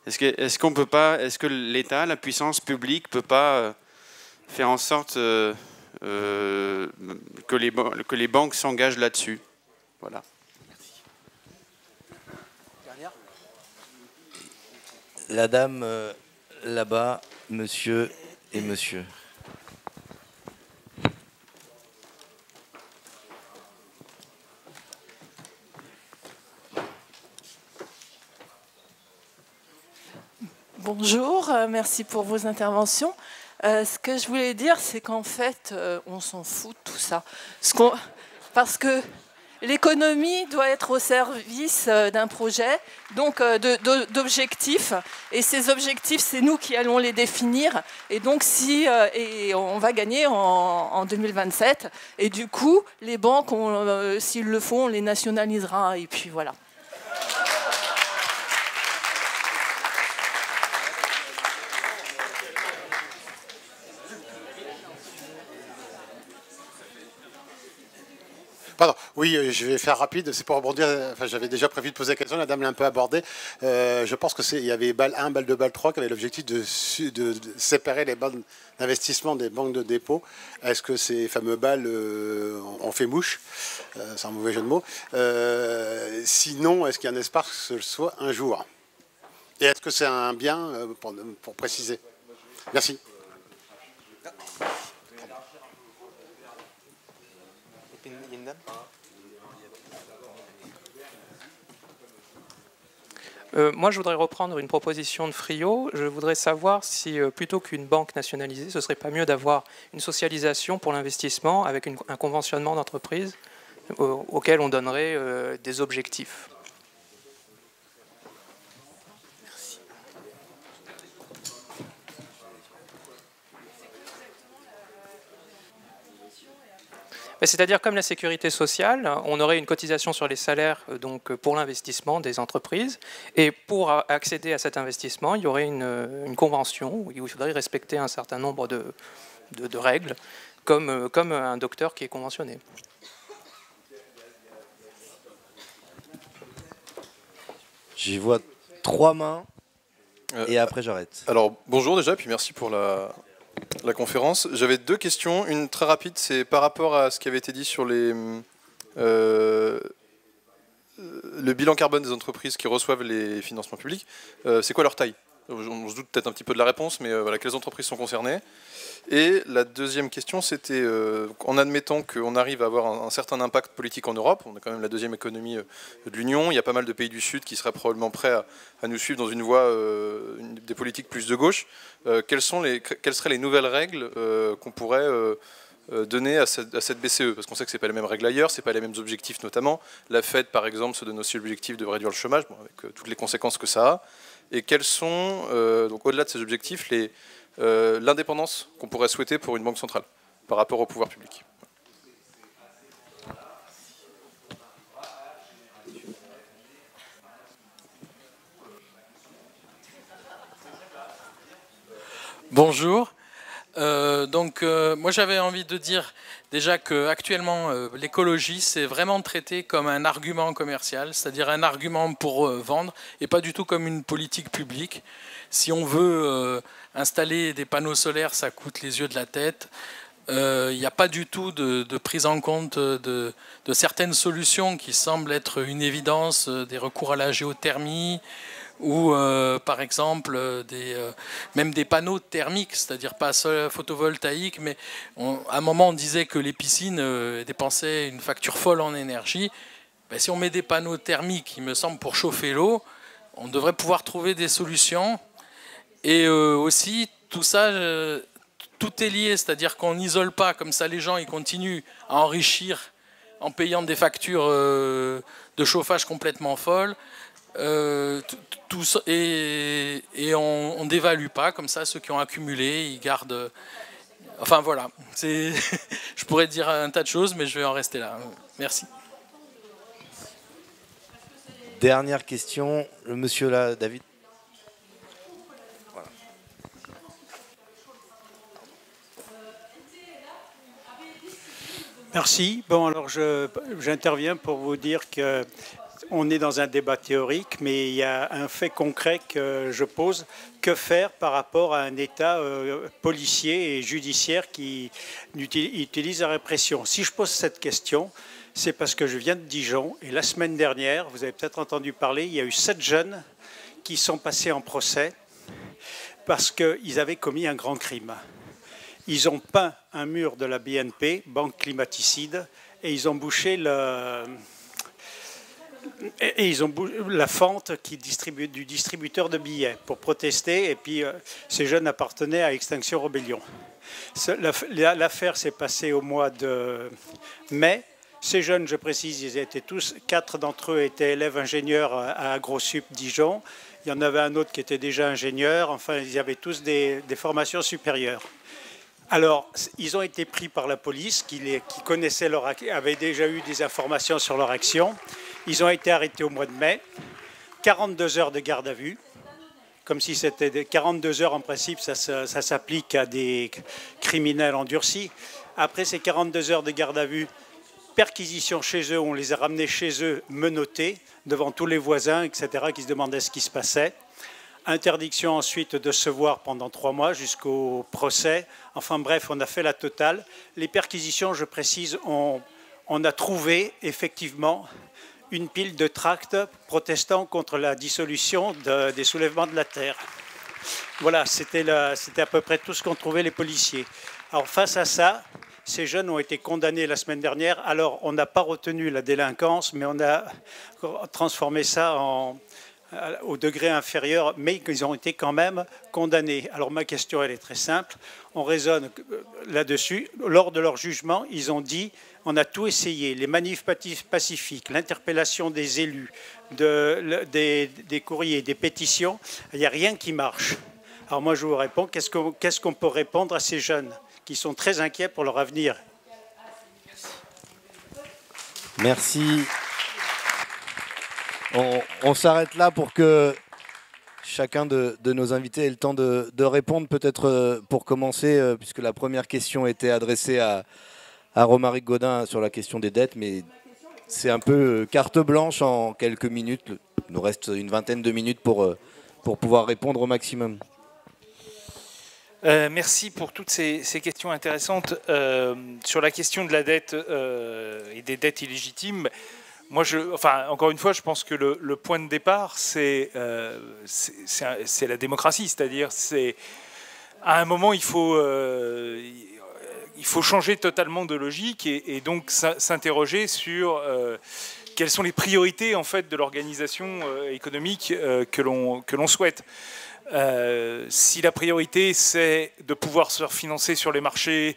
Est-ce que l'État, la puissance publique, peut pas faire en sorte que les banques s'engagent là-dessus? Voilà. La dame là-bas, monsieur et monsieur. Bonjour, merci pour vos interventions. Ce que je voulais dire, c'est qu'en fait, on s'en fout de tout ça. Parce que l'économie doit être au service d'un projet, donc d'objectifs. Et ces objectifs, c'est nous qui allons les définir. Et donc, et on va gagner en 2027. Et du coup, les banques, s'ils le font, on les nationalisera. Et puis voilà. Pardon, oui, je vais faire rapide, c'est pour rebondir, enfin j'avais déjà prévu de poser la question, la dame l'a un peu abordée. Je pense qu'il y avait BAL 1, BAL 2, BAL 3 qui avait l'objectif de séparer les banques d'investissement des banques de dépôt. Est-ce que ces fameux BAL ont fait mouche? C'est un mauvais jeu de mots. Sinon, est-ce qu'il y a un espoir que ce soit un jour? Et est-ce que c'est un bien, pour préciser? Merci. Moi, je voudrais reprendre une proposition de Friot. Je voudrais savoir si, plutôt qu'une banque nationalisée, ce ne serait pas mieux d'avoir une socialisation pour l'investissement avec un conventionnement d'entreprise auquel on donnerait des objectifs. C'est-à-dire, comme la sécurité sociale, on aurait une cotisation sur les salaires donc, pour l'investissement des entreprises. Et pour accéder à cet investissement, il y aurait une convention où il faudrait respecter un certain nombre de règles, comme un docteur qui est conventionné. J'y vois 3 mains et après j'arrête. Alors, bonjour déjà, puis merci pour la conférence. J'avais 2 questions. Une très rapide, c'est par rapport à ce qui avait été dit sur les le bilan carbone des entreprises qui reçoivent les financements publics, c'est quoi leur taille? On se doute peut-être un petit peu de la réponse, mais voilà, quelles entreprises sont concernées? Et la deuxième question, c'était en admettant qu'on arrive à avoir un certain impact politique en Europe, on a quand même la deuxième économie de l'Union, il y a pas mal de pays du Sud qui seraient probablement prêts à nous suivre dans une voie des politiques plus de gauche. Quelles seraient les nouvelles règles qu'on pourrait donner à cette BCE? Parce qu'on sait que ce n'est pas les mêmes règles ailleurs, ce n'est pas les mêmes objectifs notamment. La Fed, par exemple, se donne aussi l'objectif de réduire le chômage, bon, avec toutes les conséquences que ça a. Et quels sont, donc au-delà de ces objectifs, l'indépendance qu'on pourrait souhaiter pour une banque centrale par rapport au pouvoir public? Bonjour. Moi j'avais envie de dire déjà qu'actuellement l'écologie c'est vraiment traité comme un argument commercial, c'est-à-dire un argument pour vendre et pas du tout comme une politique publique. Si on veut installer des panneaux solaires, ça coûte les yeux de la tête. Il n'y a pas du tout de prise en compte de certaines solutions qui semblent être une évidence, des recours à la géothermie, ou par exemple même des panneaux thermiques, c'est-à-dire pas photovoltaïques, mais à un moment on disait que les piscines dépensaient une facture folle en énergie. Ben, si on met des panneaux thermiques, il me semble, pour chauffer l'eau, on devrait pouvoir trouver des solutions. Et aussi, tout ça, tout est lié, c'est-à-dire qu'on n'isole pas, comme ça les gens ils continuent à enrichir en payant des factures de chauffage complètement folles. Et on dévalue pas comme ça ceux qui ont accumulé, ils gardent. Enfin voilà, je pourrais dire un tas de choses, mais je vais en rester là. Merci. Dernière question, le monsieur là, David. Voilà. Merci. Bon, alors j'interviens pour vous dire que on est dans un débat théorique, mais il y a un fait concret que je pose. Que faire par rapport à un État policier et judiciaire qui utilise la répression? Si je pose cette question, c'est parce que je viens de Dijon, et la semaine dernière, vous avez peut-être entendu parler, il y a eu 7 jeunes qui sont passés en procès parce qu'ils avaient commis un grand crime. Ils ont peint un mur de la BNP, banque climaticide, et ils ont bouché la fente du distributeur de billets pour protester. Et puis, ces jeunes appartenaient à Extinction Rebellion. L'affaire s'est passée au mois de mai. Ces jeunes, je précise, ils étaient tous, 4 d'entre eux étaient élèves ingénieurs à AgroSup Dijon. Il y en avait un autre qui était déjà ingénieur. Enfin, ils avaient tous des formations supérieures. Alors, ils ont été pris par la police qui connaissait avait déjà eu des informations sur leur action. Ils ont été arrêtés au mois de mai. 42 heures de garde à vue. Comme si c'était 42 heures en principe, ça s'applique à des criminels endurcis. Après ces 42 heures de garde à vue, perquisition chez eux, on les a ramenés chez eux menottés devant tous les voisins, etc., qui se demandaient ce qui se passait. Interdiction ensuite de se voir pendant 3 mois jusqu'au procès. Enfin bref, on a fait la totale. Les perquisitions, je précise, on a trouvé effectivement une pile de tracts protestant contre la dissolution des soulèvements de la terre. Voilà, c'était à peu près tout ce qu'ont trouvé les policiers. Alors face à ça, ces jeunes ont été condamnés la semaine dernière. Alors on n'a pas retenu la délinquance, mais on a transformé ça au degré inférieur, mais ils ont été quand même condamnés. Alors ma question, elle est très simple. On raisonne là-dessus. Lors de leur jugement, ils ont dit on a tout essayé, les manifs pacifiques, l'interpellation des élus, des courriers, des pétitions, il n'y a rien qui marche. Alors moi je vous réponds, qu'est-ce qu'on peut répondre à ces jeunes qui sont très inquiets pour leur avenir? Merci. On s'arrête là pour que chacun de nos invités ait le temps de répondre. Peut-être pour commencer, puisque la première question était adressée à Romaric Gaudin sur la question des dettes, mais c'est un peu carte blanche en quelques minutes. Il nous reste une vingtaine de minutes pour pouvoir répondre au maximum. Merci pour toutes ces questions intéressantes. Sur la question de la dette et des dettes illégitimes, moi, encore une fois, je pense que le point de départ, c'est la démocratie. C'est-à-dire, à un moment, il faut changer totalement de logique et donc s'interroger sur quelles sont les priorités en fait de l'organisation économique que l'on souhaite. Si la priorité c'est de pouvoir se refinancer sur les marchés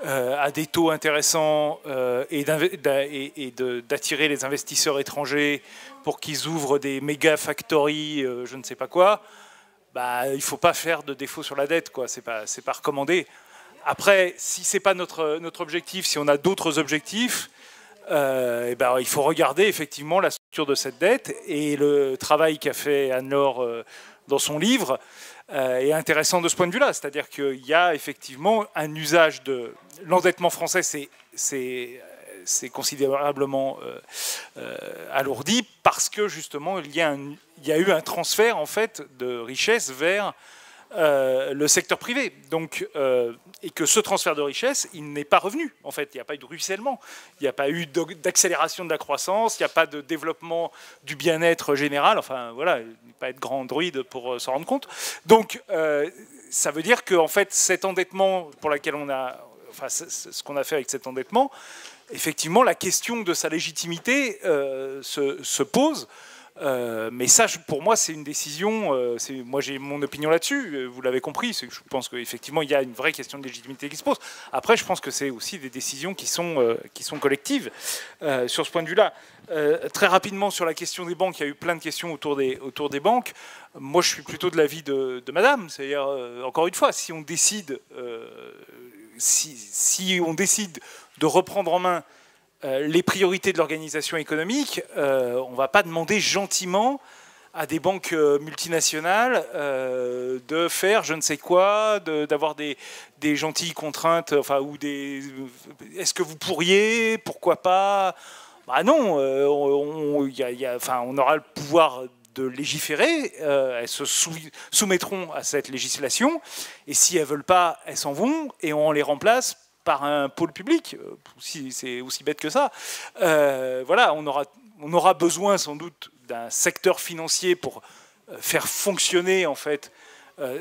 à des taux intéressants et d'attirer les investisseurs étrangers pour qu'ils ouvrent des méga factories, je ne sais pas quoi, il ne faut pas faire de défaut sur la dette, quoi. C'est pas recommandé. Après, si ce n'est pas notre objectif, si on a d'autres objectifs, il faut regarder effectivement la structure de cette dette, et le travail qu'a fait Anne-Laure dans son livre est intéressant de ce point de vue-là. C'est-à-dire qu'il y a effectivement un usage de l'endettement français, c'est considérablement alourdi parce que justement il y a eu un transfert en fait de richesse vers le secteur privé. Donc, et que ce transfert de richesse, il n'est pas revenu. En fait, il n'y a pas eu de ruissellement, il n'y a pas eu d'accélération de la croissance, il n'y a pas de développement du bien-être général. Enfin, voilà, il ne faut pas être grand androïde pour s'en rendre compte. Donc, ça veut dire que en fait, cet endettement pour lequel ce qu'on a fait avec cet endettement, effectivement, la question de sa légitimité se pose. Mais ça, pour moi, c'est une décision. Moi, j'ai mon opinion là-dessus. Vous l'avez compris. Je pense qu'effectivement, il y a une vraie question de légitimité qui se pose. Après, je pense que c'est aussi des décisions qui sont collectives sur ce point de vue-là. Très rapidement sur la question des banques, il y a eu plein de questions autour des banques. Moi, je suis plutôt de l'avis de Madame. C'est-à-dire, encore une fois, si on décide, si on décide de reprendre en main les priorités de l'organisation économique, on ne va pas demander gentiment à des banques multinationales de faire je ne sais quoi, d'avoir des gentilles contraintes, ou est-ce que vous pourriez, pourquoi pas. Non, on aura le pouvoir de légiférer, elles se soumettront à cette législation, et si elles ne veulent pas, elles s'en vont, et on les remplace par un pôle public. C'est aussi bête que ça. Voilà, on aura besoin sans doute d'un secteur financier pour faire fonctionner en fait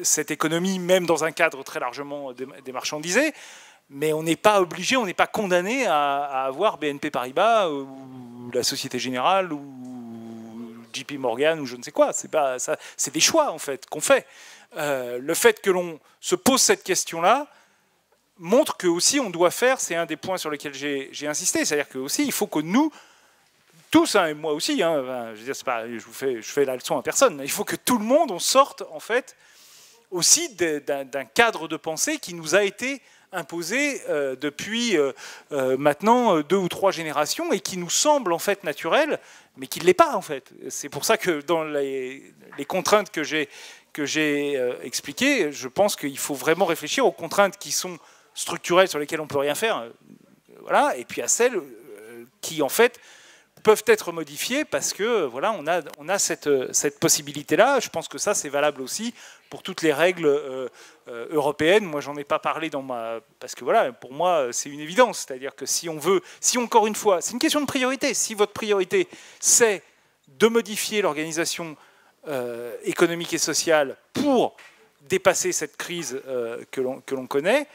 cette économie, même dans un cadre très largement démarchandisé. Mais on n'est pas obligé, on n'est pas condamné à avoir BNP Paribas ou la Société Générale ou JP Morgan ou je ne sais quoi. C'est des choix en fait qu'on fait. Le fait que l'on se pose cette question-là montre que aussi on doit faire, c'est un des points sur lesquels j'ai insisté, c'est-à-dire que aussi il faut que nous tous, et moi aussi, je veux dire, je fais la leçon à personne, il faut que tout le monde on sorte en fait aussi d'un cadre de pensée qui nous a été imposé depuis maintenant 2 ou 3 générations et qui nous semble en fait naturel, mais qui ne l'est pas en fait. C'est pour ça que dans les contraintes que j'ai expliquées, je pense qu'il faut vraiment réfléchir aux contraintes qui sont structurelles sur lesquelles on ne peut rien faire, voilà, et puis à celles qui en fait peuvent être modifiées parce que voilà, on a cette possibilité-là. Je pense que ça c'est valable aussi pour toutes les règles européennes. Moi j'en ai pas parlé parce que voilà, pour moi c'est une évidence, c'est-à-dire que si encore une fois, c'est une question de priorité. Si votre priorité c'est de modifier l'organisation économique et sociale pour dépasser cette crise que l'on connaît,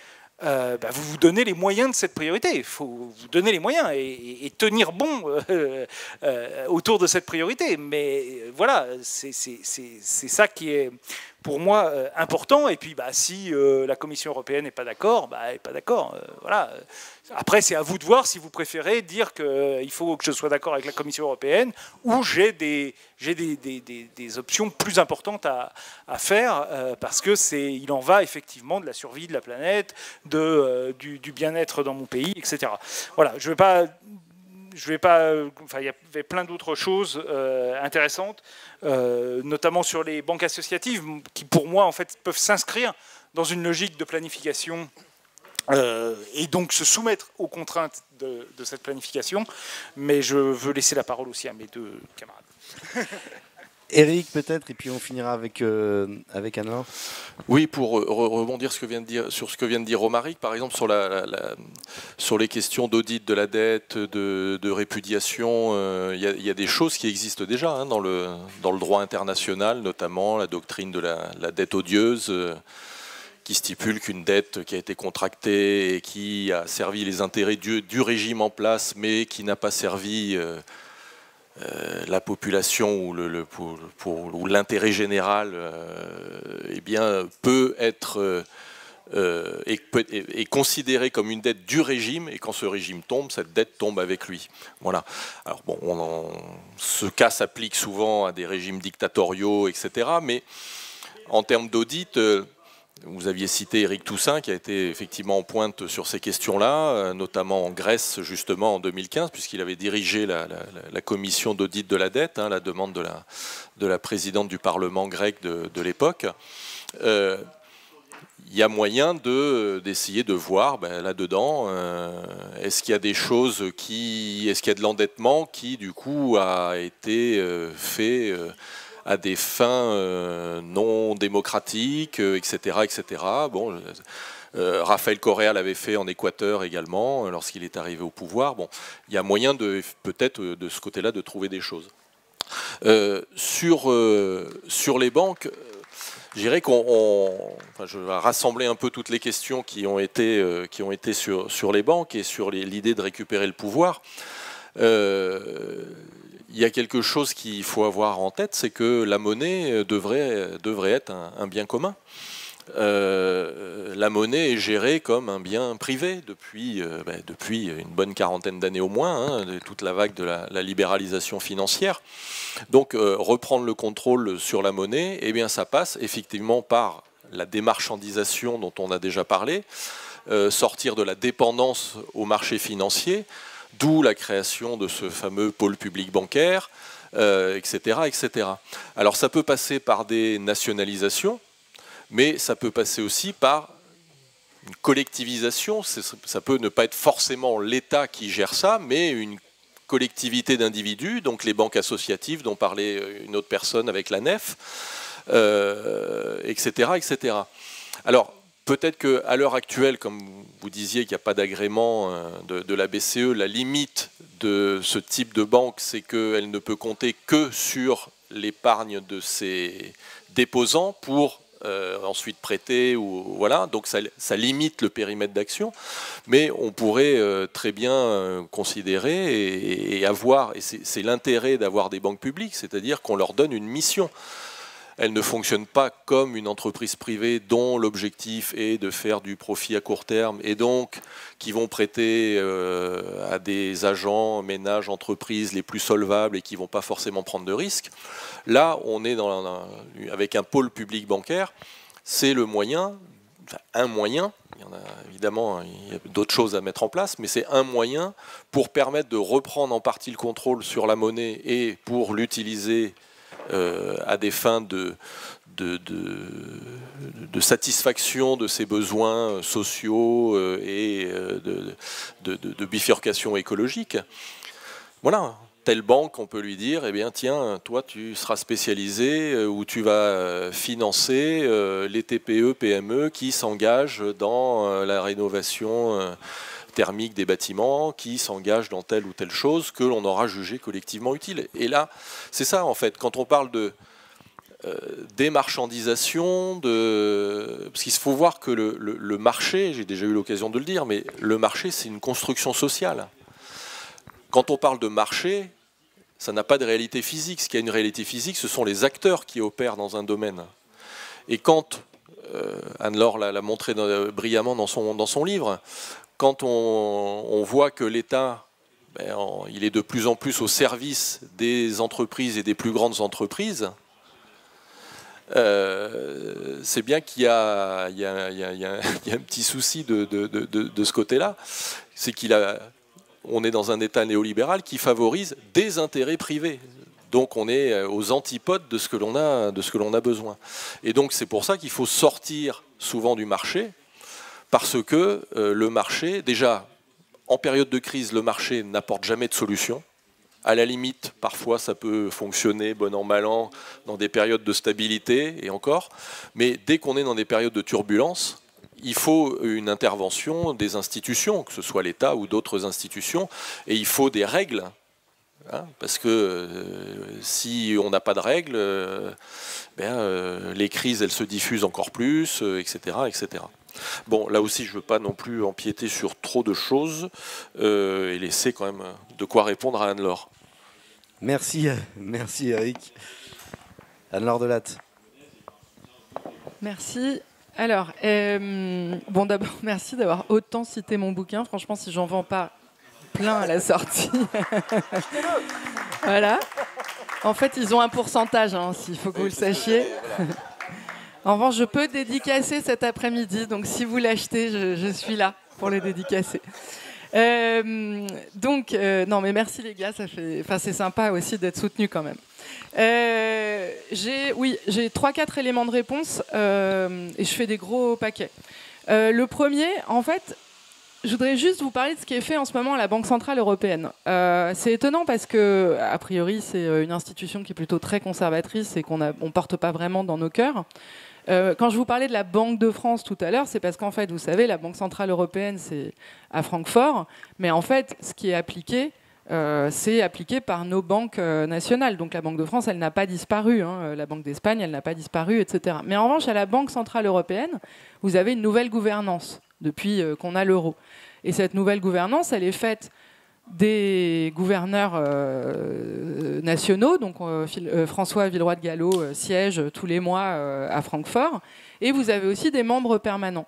vous vous donnez les moyens de cette priorité. Il faut vous donner les moyens et tenir bon autour de cette priorité. Mais voilà, c'est ça qui est pour moi important. Et puis si la Commission européenne n'est pas d'accord, elle n'est pas d'accord. Voilà. Après, c'est à vous de voir si vous préférez dire qu'il faut que je sois d'accord avec la Commission européenne ou j'ai des options plus importantes à faire parce que il en va effectivement de la survie de la planète, du bien-être dans mon pays, etc. Voilà, je vais pas. Il y avait plein d'autres choses intéressantes, notamment sur les banques associatives, qui pour moi en fait peuvent s'inscrire dans une logique de planification et donc se soumettre aux contraintes de cette planification. Mais je veux laisser la parole aussi à mes 2 camarades. Eric peut-être, et puis on finira avec Anne-Laure. Oui, pour rebondir sur ce que vient de dire Romaric, par exemple sur les questions d'audit de la dette, de répudiation, il y a des choses qui existent déjà hein, dans le droit international, notamment la doctrine de la dette odieuse, qui stipule qu'une dette qui a été contractée et qui a servi les intérêts du régime en place, mais qui n'a pas servi la population ou l'intérêt général, eh bien, peut être est considérée comme une dette du régime, et quand ce régime tombe, cette dette tombe avec lui. Voilà. Alors bon, ce cas s'applique souvent à des régimes dictatoriaux, etc. Mais en termes d'audit, vous aviez cité Éric Toussaint, qui a été effectivement en pointe sur ces questions-là, notamment en Grèce, justement, en 2015, puisqu'il avait dirigé la commission d'audit de la dette, hein, la demande de la présidente du Parlement grec de l'époque. Il y a moyen d'essayer de voir là-dedans, est-ce qu'il y a des choses est-ce qu'il y a de l'endettement qui, du coup, a été fait à des fins non démocratiques, etc., etc. Bon, Rafael Correa l'avait fait en Équateur également, lorsqu'il est arrivé au pouvoir. Bon, il y a moyen peut-être de ce côté-là de trouver des choses. Sur les banques, je dirais je vais rassembler un peu toutes les questions qui ont été sur les banques et sur l'idée de récupérer le pouvoir. Il y a quelque chose qu'il faut avoir en tête, c'est que la monnaie devrait être un bien commun. La monnaie est gérée comme un bien privé depuis une bonne quarantaine d'années au moins, hein, toute la vague de la libéralisation financière. Donc reprendre le contrôle sur la monnaie, eh bien, ça passe effectivement par la démarchandisation dont on a déjà parlé, sortir de la dépendance au marché financier, d'où la création de ce fameux pôle public bancaire, etc., etc. Alors ça peut passer par des nationalisations, mais ça peut passer aussi par une collectivisation. Ça peut ne pas être forcément l'État qui gère ça, mais une collectivité d'individus, donc les banques associatives dont parlait une autre personne avec la NEF, etc., etc. Alors, peut-être qu'à l'heure actuelle, comme vous disiez qu'il n'y a pas d'agrément de la BCE, la limite de ce type de banque, c'est qu'elle ne peut compter que sur l'épargne de ses déposants pour ensuite prêter. Voilà. Donc ça limite le périmètre d'action. Mais on pourrait très bien considérer et avoir, et c'est l'intérêt d'avoir des banques publiques, c'est-à-dire qu'on leur donne une mission. Elle ne fonctionne pas comme une entreprise privée dont l'objectif est de faire du profit à court terme et donc qui vont prêter à des agents, ménages, entreprises les plus solvables et qui ne vont pas forcément prendre de risques. Là, on est avec un pôle public bancaire. C'est le moyen, enfin un moyen, il y en a évidemment il y a d'autres choses à mettre en place, mais c'est un moyen pour permettre de reprendre en partie le contrôle sur la monnaie et pour l'utiliser à des fins de satisfaction de ses besoins sociaux et de bifurcation écologique. Voilà, telle banque, on peut lui dire, eh bien tiens, toi tu seras spécialisé ou tu vas financer les TPE, PME qui s'engagent dans la rénovation thermique des bâtiments, qui s'engagent dans telle ou telle chose que l'on aura jugé collectivement utile. Et là, c'est ça en fait, quand on parle de démarchandisation, parce qu'il faut voir que le marché, j'ai déjà eu l'occasion de le dire, mais le marché c'est une construction sociale. Quand on parle de marché, ça n'a pas de réalité physique. Ce qui a une réalité physique, ce sont les acteurs qui opèrent dans un domaine. Et quand, Anne-Laure l'a montré brillamment dans son livre, quand on voit que l'État, il est de plus en plus au service des entreprises et des plus grandes entreprises, c'est bien qu'il y a un petit souci de ce côté-là. C'est on est dans un État néolibéral qui favorise des intérêts privés. Donc on est aux antipodes de ce que l'on a besoin. Et donc c'est pour ça qu'il faut sortir souvent du marché, parce que le marché, déjà, en période de crise, le marché n'apporte jamais de solution À la limite, parfois, ça peut fonctionner bon an, mal an, dans des périodes de stabilité, et encore. Mais dès qu'on est dans des périodes de turbulence, il faut une intervention des institutions, que ce soit l'État ou d'autres institutions, et il faut des règles. Parce que si on n'a pas de règles, les crises, elles se diffusent encore plus, etc., etc. Bon, là aussi, je ne veux pas non plus empiéter sur trop de choses et laisser quand même de quoi répondre à Anne-Laure. Merci Eric. Anne-Laure Delatte. Merci. Alors, bon, d'abord, merci d'avoir autant cité mon bouquin. Franchement, si j'en vends pas plein à la sortie. Voilà. En fait, ils ont un pourcentage, s'il faut que vous le sachiez. En revanche, je peux dédicacer cet après-midi, donc si vous l'achetez, je suis là pour le dédicacer. Non, mais merci les gars, c'est sympa aussi d'être soutenu quand même. J'ai 3-4 éléments de réponse et je fais des gros paquets. Le premier, en fait, je voudrais juste vous parler de ce qui est fait en ce moment à la Banque Centrale Européenne. C'est étonnant parce que, a priori, c'est une institution qui est plutôt très conservatrice et qu'on ne porte pas vraiment dans nos cœurs. Quand je vous parlais de la Banque de France tout à l'heure, c'est parce qu'en fait, vous savez, la Banque Centrale Européenne, c'est à Francfort, mais en fait, ce qui est appliqué, c'est appliqué par nos banques nationales. Donc la Banque de France, elle n'a pas disparu. La Banque d'Espagne, elle n'a pas disparu, etc. Mais en revanche, à la Banque Centrale Européenne, vous avez une nouvelle gouvernance depuis qu'on a l'euro. Et cette nouvelle gouvernance, elle est faite des gouverneurs nationaux. Donc François Villeroy de Galhau siège tous les mois à Francfort. Et vous avez aussi des membres permanents.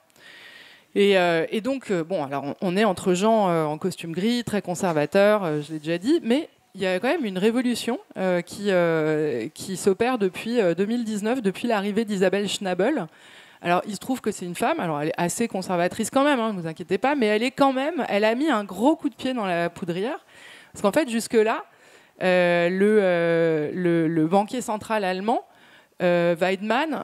Et donc, alors on est entre gens en costume gris, très conservateurs, je l'ai déjà dit, mais il y a quand même une révolution qui s'opère depuis 2019, depuis l'arrivée d'Isabelle Schnabel. Alors, il se trouve que c'est une femme, alors elle est assez conservatrice quand même, ne vous inquiétez pas, mais elle a mis un gros coup de pied dans la poudrière, parce qu'en fait, jusque-là, le banquier central allemand, Weidmann,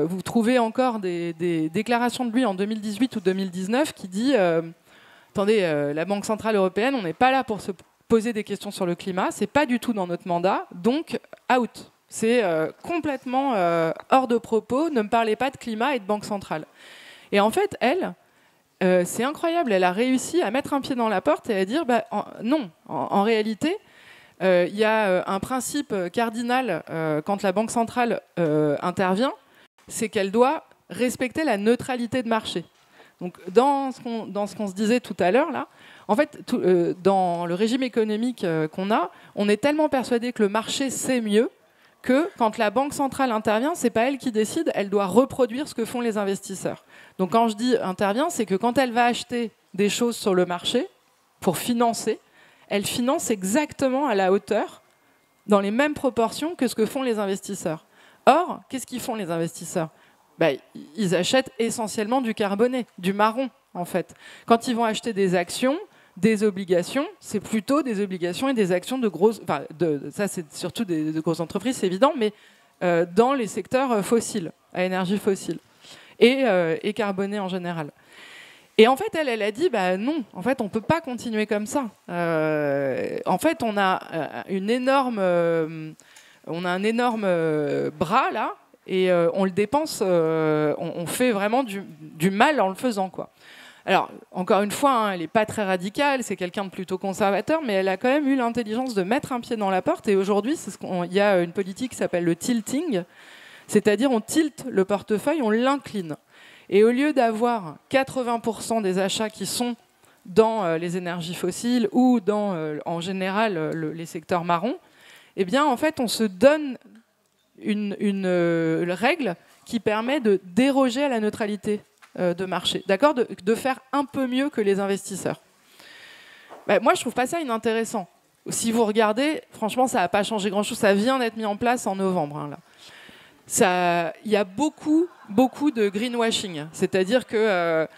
vous trouvez encore des déclarations de lui en 2018 ou 2019 qui dit attendez, la Banque Centrale Européenne, on n'est pas là pour se poser des questions sur le climat, c'est pas du tout dans notre mandat, donc out. C'est complètement hors de propos, ne me parlez pas de climat et de Banque Centrale. Et en fait, elle, c'est incroyable, elle a réussi à mettre un pied dans la porte et à dire non, en réalité, il y a un principe cardinal quand la Banque centrale intervient, c'est qu'elle doit respecter la neutralité de marché. Donc, dans ce qu'on se disait tout à l'heure, là, en fait, dans le régime économique qu'on a, on est tellement persuadé que le marché sait mieux que quand la Banque centrale intervient, c'est pas elle qui décide, elle doit reproduire ce que font les investisseurs. Donc, quand je dis intervient, c'est que quand elle va acheter des choses sur le marché pour financer, elle finance exactement à la hauteur, dans les mêmes proportions que ce que font les investisseurs. Or, qu'est-ce qu'ils font les investisseurs ? Ils achètent essentiellement du carboné, du marron, en fait. Quand ils vont acheter des actions, des obligations, c'est plutôt des obligations et des actions de grosses... ça, c'est surtout de grosses entreprises, c'est évident, mais dans les secteurs fossiles, à énergie fossile, et carbonée en général. Et en fait, elle a dit, non, en fait, on ne peut pas continuer comme ça. En fait, on a un énorme bras, là, et on le dépense, on fait vraiment du mal en le faisant, quoi. Alors, encore une fois, elle n'est pas très radicale, c'est quelqu'un de plutôt conservateur, mais elle a quand même eu l'intelligence de mettre un pied dans la porte, et aujourd'hui, il y a une politique qui s'appelle le tilting, c'est-à-dire on tilte le portefeuille, on l'incline. Et au lieu d'avoir 80% des achats qui sont dans les énergies fossiles ou dans, en général, les secteurs marrons, eh bien, en fait, on se donne une règle qui permet de déroger à la neutralité de marché, d'accord, de faire un peu mieux que les investisseurs. Moi, je trouve pas ça inintéressant. Si vous regardez, franchement, ça n'a pas changé grand-chose. Ça vient d'être mis en place en novembre, là. Il y a beaucoup de greenwashing, c'est-à-dire que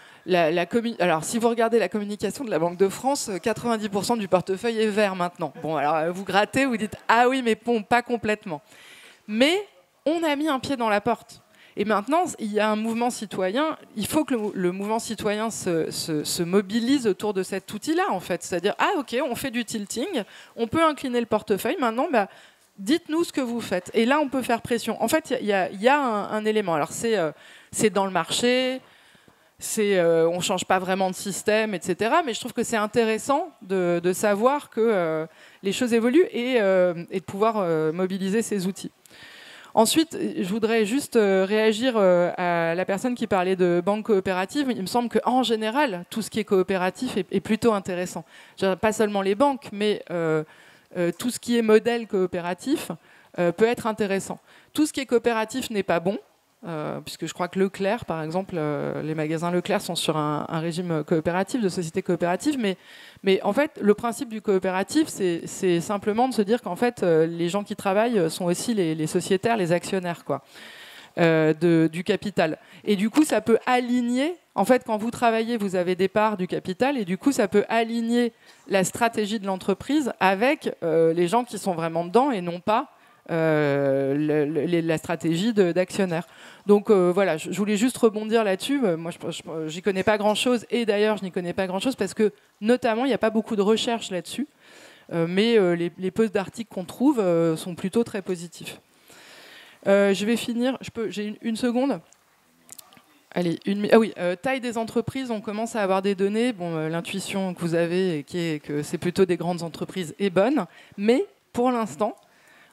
alors si vous regardez la communication de la Banque de France, 90% du portefeuille est vert maintenant. Bon, alors vous grattez, vous dites ah oui, mais bon, pas complètement. Mais on a mis un pied dans la porte. Et maintenant, il y a un mouvement citoyen. Il faut que le mouvement citoyen se mobilise autour de cet outil-là, en fait. C'est-à-dire, ah ok, on fait du tilting, on peut incliner le portefeuille. Maintenant, dites-nous ce que vous faites. Et là, on peut faire pression. En fait, il y a un élément. Alors, c'est dans le marché. On ne change pas vraiment de système, etc. Mais je trouve que c'est intéressant de savoir que les choses évoluent et de pouvoir mobiliser ces outils. Ensuite, je voudrais juste réagir à la personne qui parlait de banque coopérative. Il me semble qu'en général, tout ce qui est coopératif est plutôt intéressant. Pas seulement les banques, mais tout ce qui est modèle coopératif peut être intéressant. Tout ce qui est coopératif n'est pas bon, puisque je crois que Leclerc, par exemple, les magasins Leclerc sont sur un régime coopératif, de société coopérative, mais en fait, le principe du coopératif, c'est simplement de se dire qu'en fait, les gens qui travaillent sont aussi les sociétaires, les actionnaires, quoi, du capital. Et du coup, ça peut aligner, en fait, quand vous travaillez, vous avez des parts du capital, et du coup, ça peut aligner la stratégie de l'entreprise avec les gens qui sont vraiment dedans et non pas la stratégie d'actionnaire. Donc voilà, je voulais juste rebondir là-dessus. Moi, j'y connais pas grand-chose, et d'ailleurs, je n'y connais pas grand-chose parce que, notamment, il n'y a pas beaucoup de recherches là-dessus, mais les posts d'articles qu'on trouve sont plutôt très positifs. Je vais finir. J'ai une seconde. Allez, taille des entreprises, on commence à avoir des données. Bon, l'intuition que vous avez, qui est que c'est plutôt des grandes entreprises, est bonne, mais pour l'instant,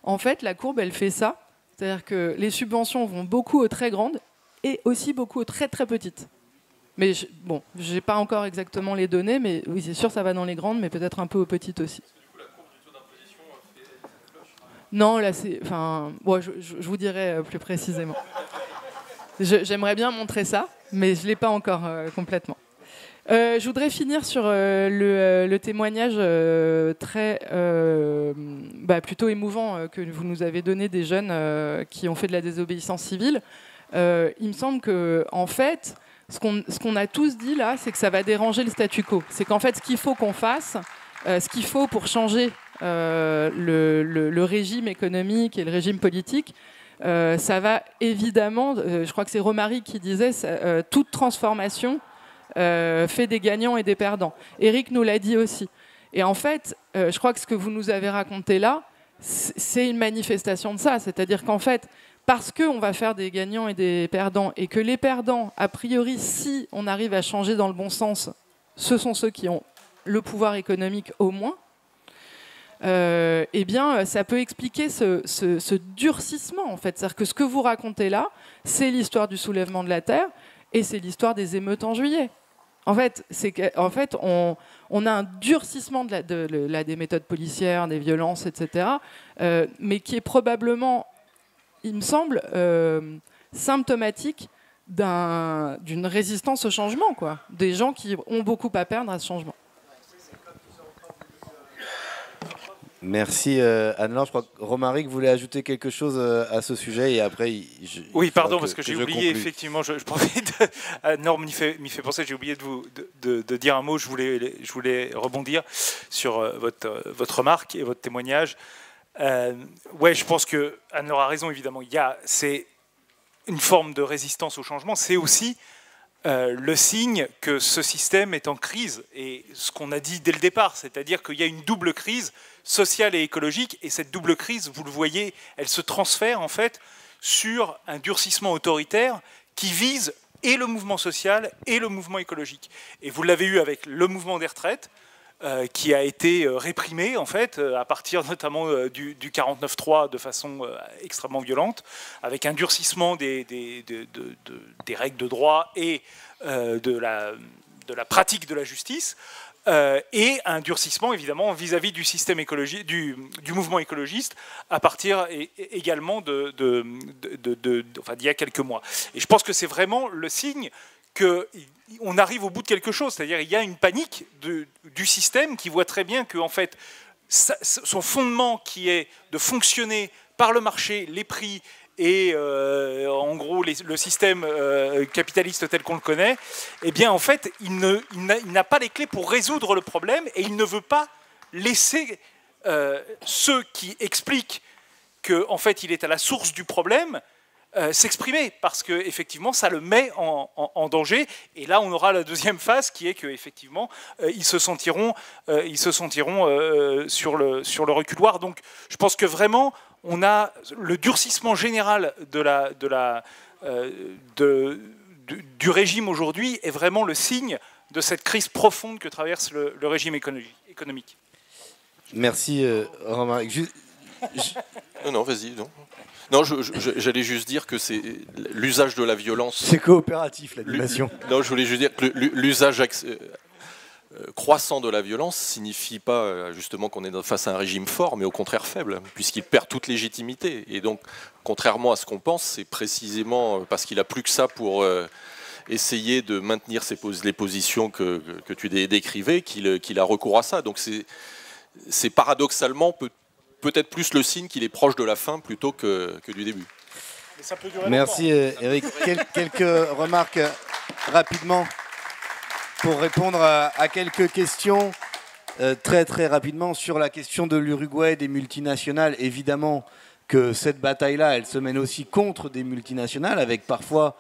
en fait, la courbe, elle fait ça. C'est-à-dire que les subventions vont beaucoup aux très grandes et aussi beaucoup aux très très petites. Mais je n'ai pas encore exactement les données, mais oui, c'est sûr, ça va dans les grandes, mais peut-être un peu aux petites aussi. Non, là, c'est... Enfin, je vous dirai plus précisément. J'aimerais bien montrer ça, mais je ne l'ai pas encore complètement. Je voudrais finir sur le témoignage plutôt émouvant que vous nous avez donné des jeunes qui ont fait de la désobéissance civile. Il me semble que, en fait, ce qu'on a tous dit là, c'est que ça va déranger le statu quo. C'est qu'en fait, ce qu'il faut qu'on fasse, ce qu'il faut pour changer le régime économique et le régime politique, ça va évidemment, je crois que c'est Romaric qui disait, toute transformation fait des gagnants et des perdants. Eric nous l'a dit aussi. Et en fait, je crois que ce que vous nous avez raconté là, c'est une manifestation de ça. C'est-à-dire qu'en fait, parce qu'on va faire des gagnants et des perdants, et que les perdants, a priori, si on arrive à changer dans le bon sens, ce sont ceux qui ont le pouvoir économique au moins, eh bien, ça peut expliquer ce durcissement, en fait. C'est-à-dire que ce que vous racontez là, c'est l'histoire du soulèvement de la Terre, et c'est l'histoire des émeutes en juillet. En fait, on a un durcissement des méthodes policières, des violences, etc., mais qui est probablement, il me semble, symptomatique d'une résistance au changement, quoi. Des gens qui ont beaucoup à perdre à ce changement. Merci Anne-Laure. Je crois que Romaric voulait ajouter quelque chose à ce sujet et après... Oui, pardon, parce que j'ai oublié, effectivement, je profite, Anne-Laure m'y fait penser, j'ai oublié de dire un mot, je voulais rebondir sur votre remarque et votre témoignage. Ouais, je pense que Anne-Laure a raison, évidemment. C'est une forme de résistance au changement, c'est aussi le signe que ce système est en crise, et ce qu'on a dit dès le départ, c'est-à-dire qu'il y a une double crise sociale et écologique, et cette double crise, vous le voyez, elle se transfère en fait sur un durcissement autoritaire qui vise et le mouvement social et le mouvement écologique. Et vous l'avez eu avec le mouvement des retraites, qui a été réprimé en fait à partir notamment du 49.3 de façon extrêmement violente, avec un durcissement des règles de droit et de la pratique de la justice, et un durcissement évidemment vis-à-vis du système écologique, du mouvement écologiste, à partir également d'il y a quelques mois. Et je pense que c'est vraiment le signe qu'on arrive au bout de quelque chose, c'est-à-dire il y a une panique du système qui voit très bien que en fait, son fondement qui est de fonctionner par le marché, les prix et en gros le système capitaliste tel qu'on le connaît, eh bien en fait il n'a pas les clés pour résoudre le problème, et il ne veut pas laisser ceux qui expliquent qu'en fait il est à la source du problème s'exprimer, parce que effectivement ça le met en danger. Et là, on aura la deuxième phase qui est que effectivement ils se sentiront sur le reculoir. Donc, je pense que vraiment on a le durcissement général du régime aujourd'hui est vraiment le signe de cette crise profonde que traverse le régime économique. Merci, Romain. Non, vas-y. Non, j'allais juste dire que c'est l'usage de la violence. C'est coopératif, l'animation. Non, je voulais juste dire que l'usage croissant de la violence signifie pas justement qu'on est face à un régime fort, mais au contraire faible, puisqu'il perd toute légitimité. Et donc, contrairement à ce qu'on pense, c'est précisément parce qu'il a plus que ça pour essayer de maintenir les positions que tu décrivais qu'il a recours à ça. Donc, c'est paradoxalement peut-être plus le signe qu'il est proche de la fin plutôt que du début. Mais ça peut durer Merci Eric. Quelques remarques rapidement pour répondre à quelques questions très très rapidement sur la question de l'Uruguay, des multinationales. Évidemment que cette bataille-là, elle se mène aussi contre des multinationales, avec parfois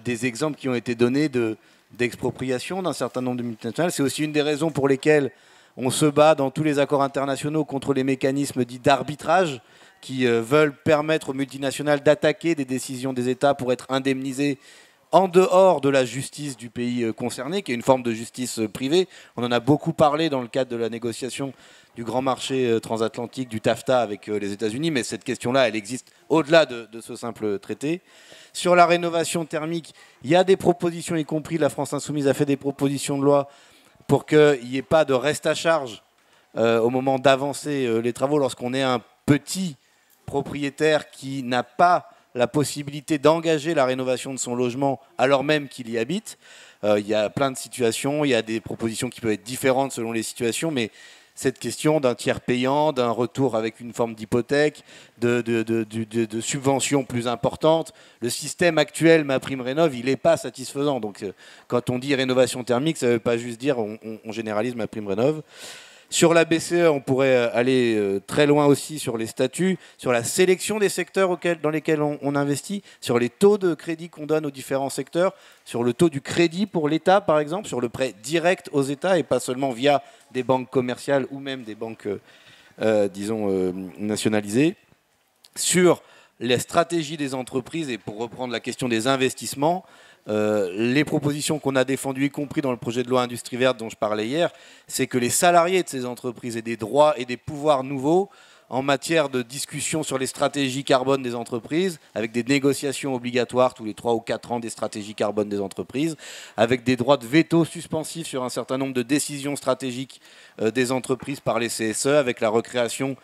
des exemples qui ont été donnés d'expropriation d'un certain nombre de multinationales. C'est aussi une des raisons pour lesquelles on se bat dans tous les accords internationaux contre les mécanismes dits d'arbitrage qui veulent permettre aux multinationales d'attaquer des décisions des États pour être indemnisées en dehors de la justice du pays concerné, qui est une forme de justice privée. On en a beaucoup parlé dans le cadre de la négociation du grand marché transatlantique, du TAFTA avec les États-Unis, mais cette question-là, elle existe au-delà de ce simple traité. Sur la rénovation thermique, il y a des propositions, y compris la France Insoumise a fait des propositions de loi pour qu'il n'y ait pas de reste à charge au moment d'avancer les travaux lorsqu'on est un petit propriétaire qui n'a pas la possibilité d'engager la rénovation de son logement alors même qu'il y habite. Il y a plein de situations, il y a des propositions qui peuvent être différentes selon les situations, mais cette question d'un tiers payant, d'un retour avec une forme d'hypothèque, de subventions plus importantes, le système actuel MaPrimeRénov', il n'est pas satisfaisant. Donc quand on dit rénovation thermique, ça ne veut pas juste dire on généralise MaPrimeRénov'. Sur la BCE, on pourrait aller très loin aussi sur les statuts, sur la sélection des secteurs dans lesquels on investit, sur les taux de crédit qu'on donne aux différents secteurs, sur le taux du crédit pour l'État, par exemple, sur le prêt direct aux États et pas seulement via des banques commerciales ou même des banques, nationalisées, sur les stratégies des entreprises et pour reprendre la question des investissements, les propositions qu'on a défendues, y compris dans le projet de loi Industrie verte dont je parlais hier, c'est que les salariés de ces entreprises aient des droits et des pouvoirs nouveaux en matière de discussion sur les stratégies carbone des entreprises, avec des négociations obligatoires tous les 3 ou 4 ans des stratégies carbone des entreprises, avec des droits de veto suspensifs sur un certain nombre de décisions stratégiques des entreprises par les CSE, avec la recréation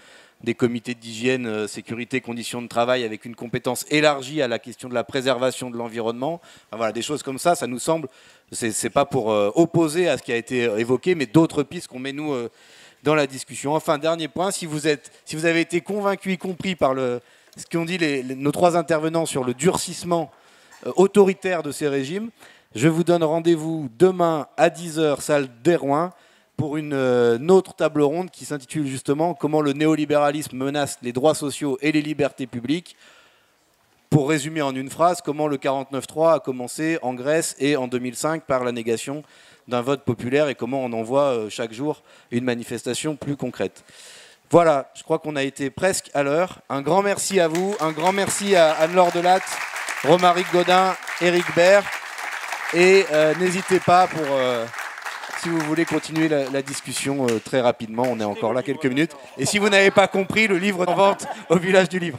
des comités d'hygiène, sécurité, conditions de travail, avec une compétence élargie à la question de la préservation de l'environnement. Enfin, voilà, des choses comme ça, ça nous semble, c'est pas pour opposer à ce qui a été évoqué, mais d'autres pistes qu'on met nous dans la discussion. Enfin, dernier point, si vous avez été convaincu, y compris par ce qu'ont dit nos 3 intervenants sur le durcissement autoritaire de ces régimes, je vous donne rendez-vous demain à 10h, salle d'Hérouin, pour une autre table ronde qui s'intitule justement « Comment le néolibéralisme menace les droits sociaux et les libertés publiques ». Pour résumer en une phrase, comment le 49.3 a commencé en Grèce et en 2005 par la négation d'un vote populaire et comment on en voit chaque jour une manifestation plus concrète. Voilà, je crois qu'on a été presque à l'heure. Un grand merci à vous, un grand merci à Anne-Laure Delatte, Romaric Gaudin, Éric Baird. Et n'hésitez pas pour... si vous voulez continuer la discussion très rapidement, on est encore là quelques minutes. Et si vous n'avez pas compris, le livre est en vente au Village du Livre.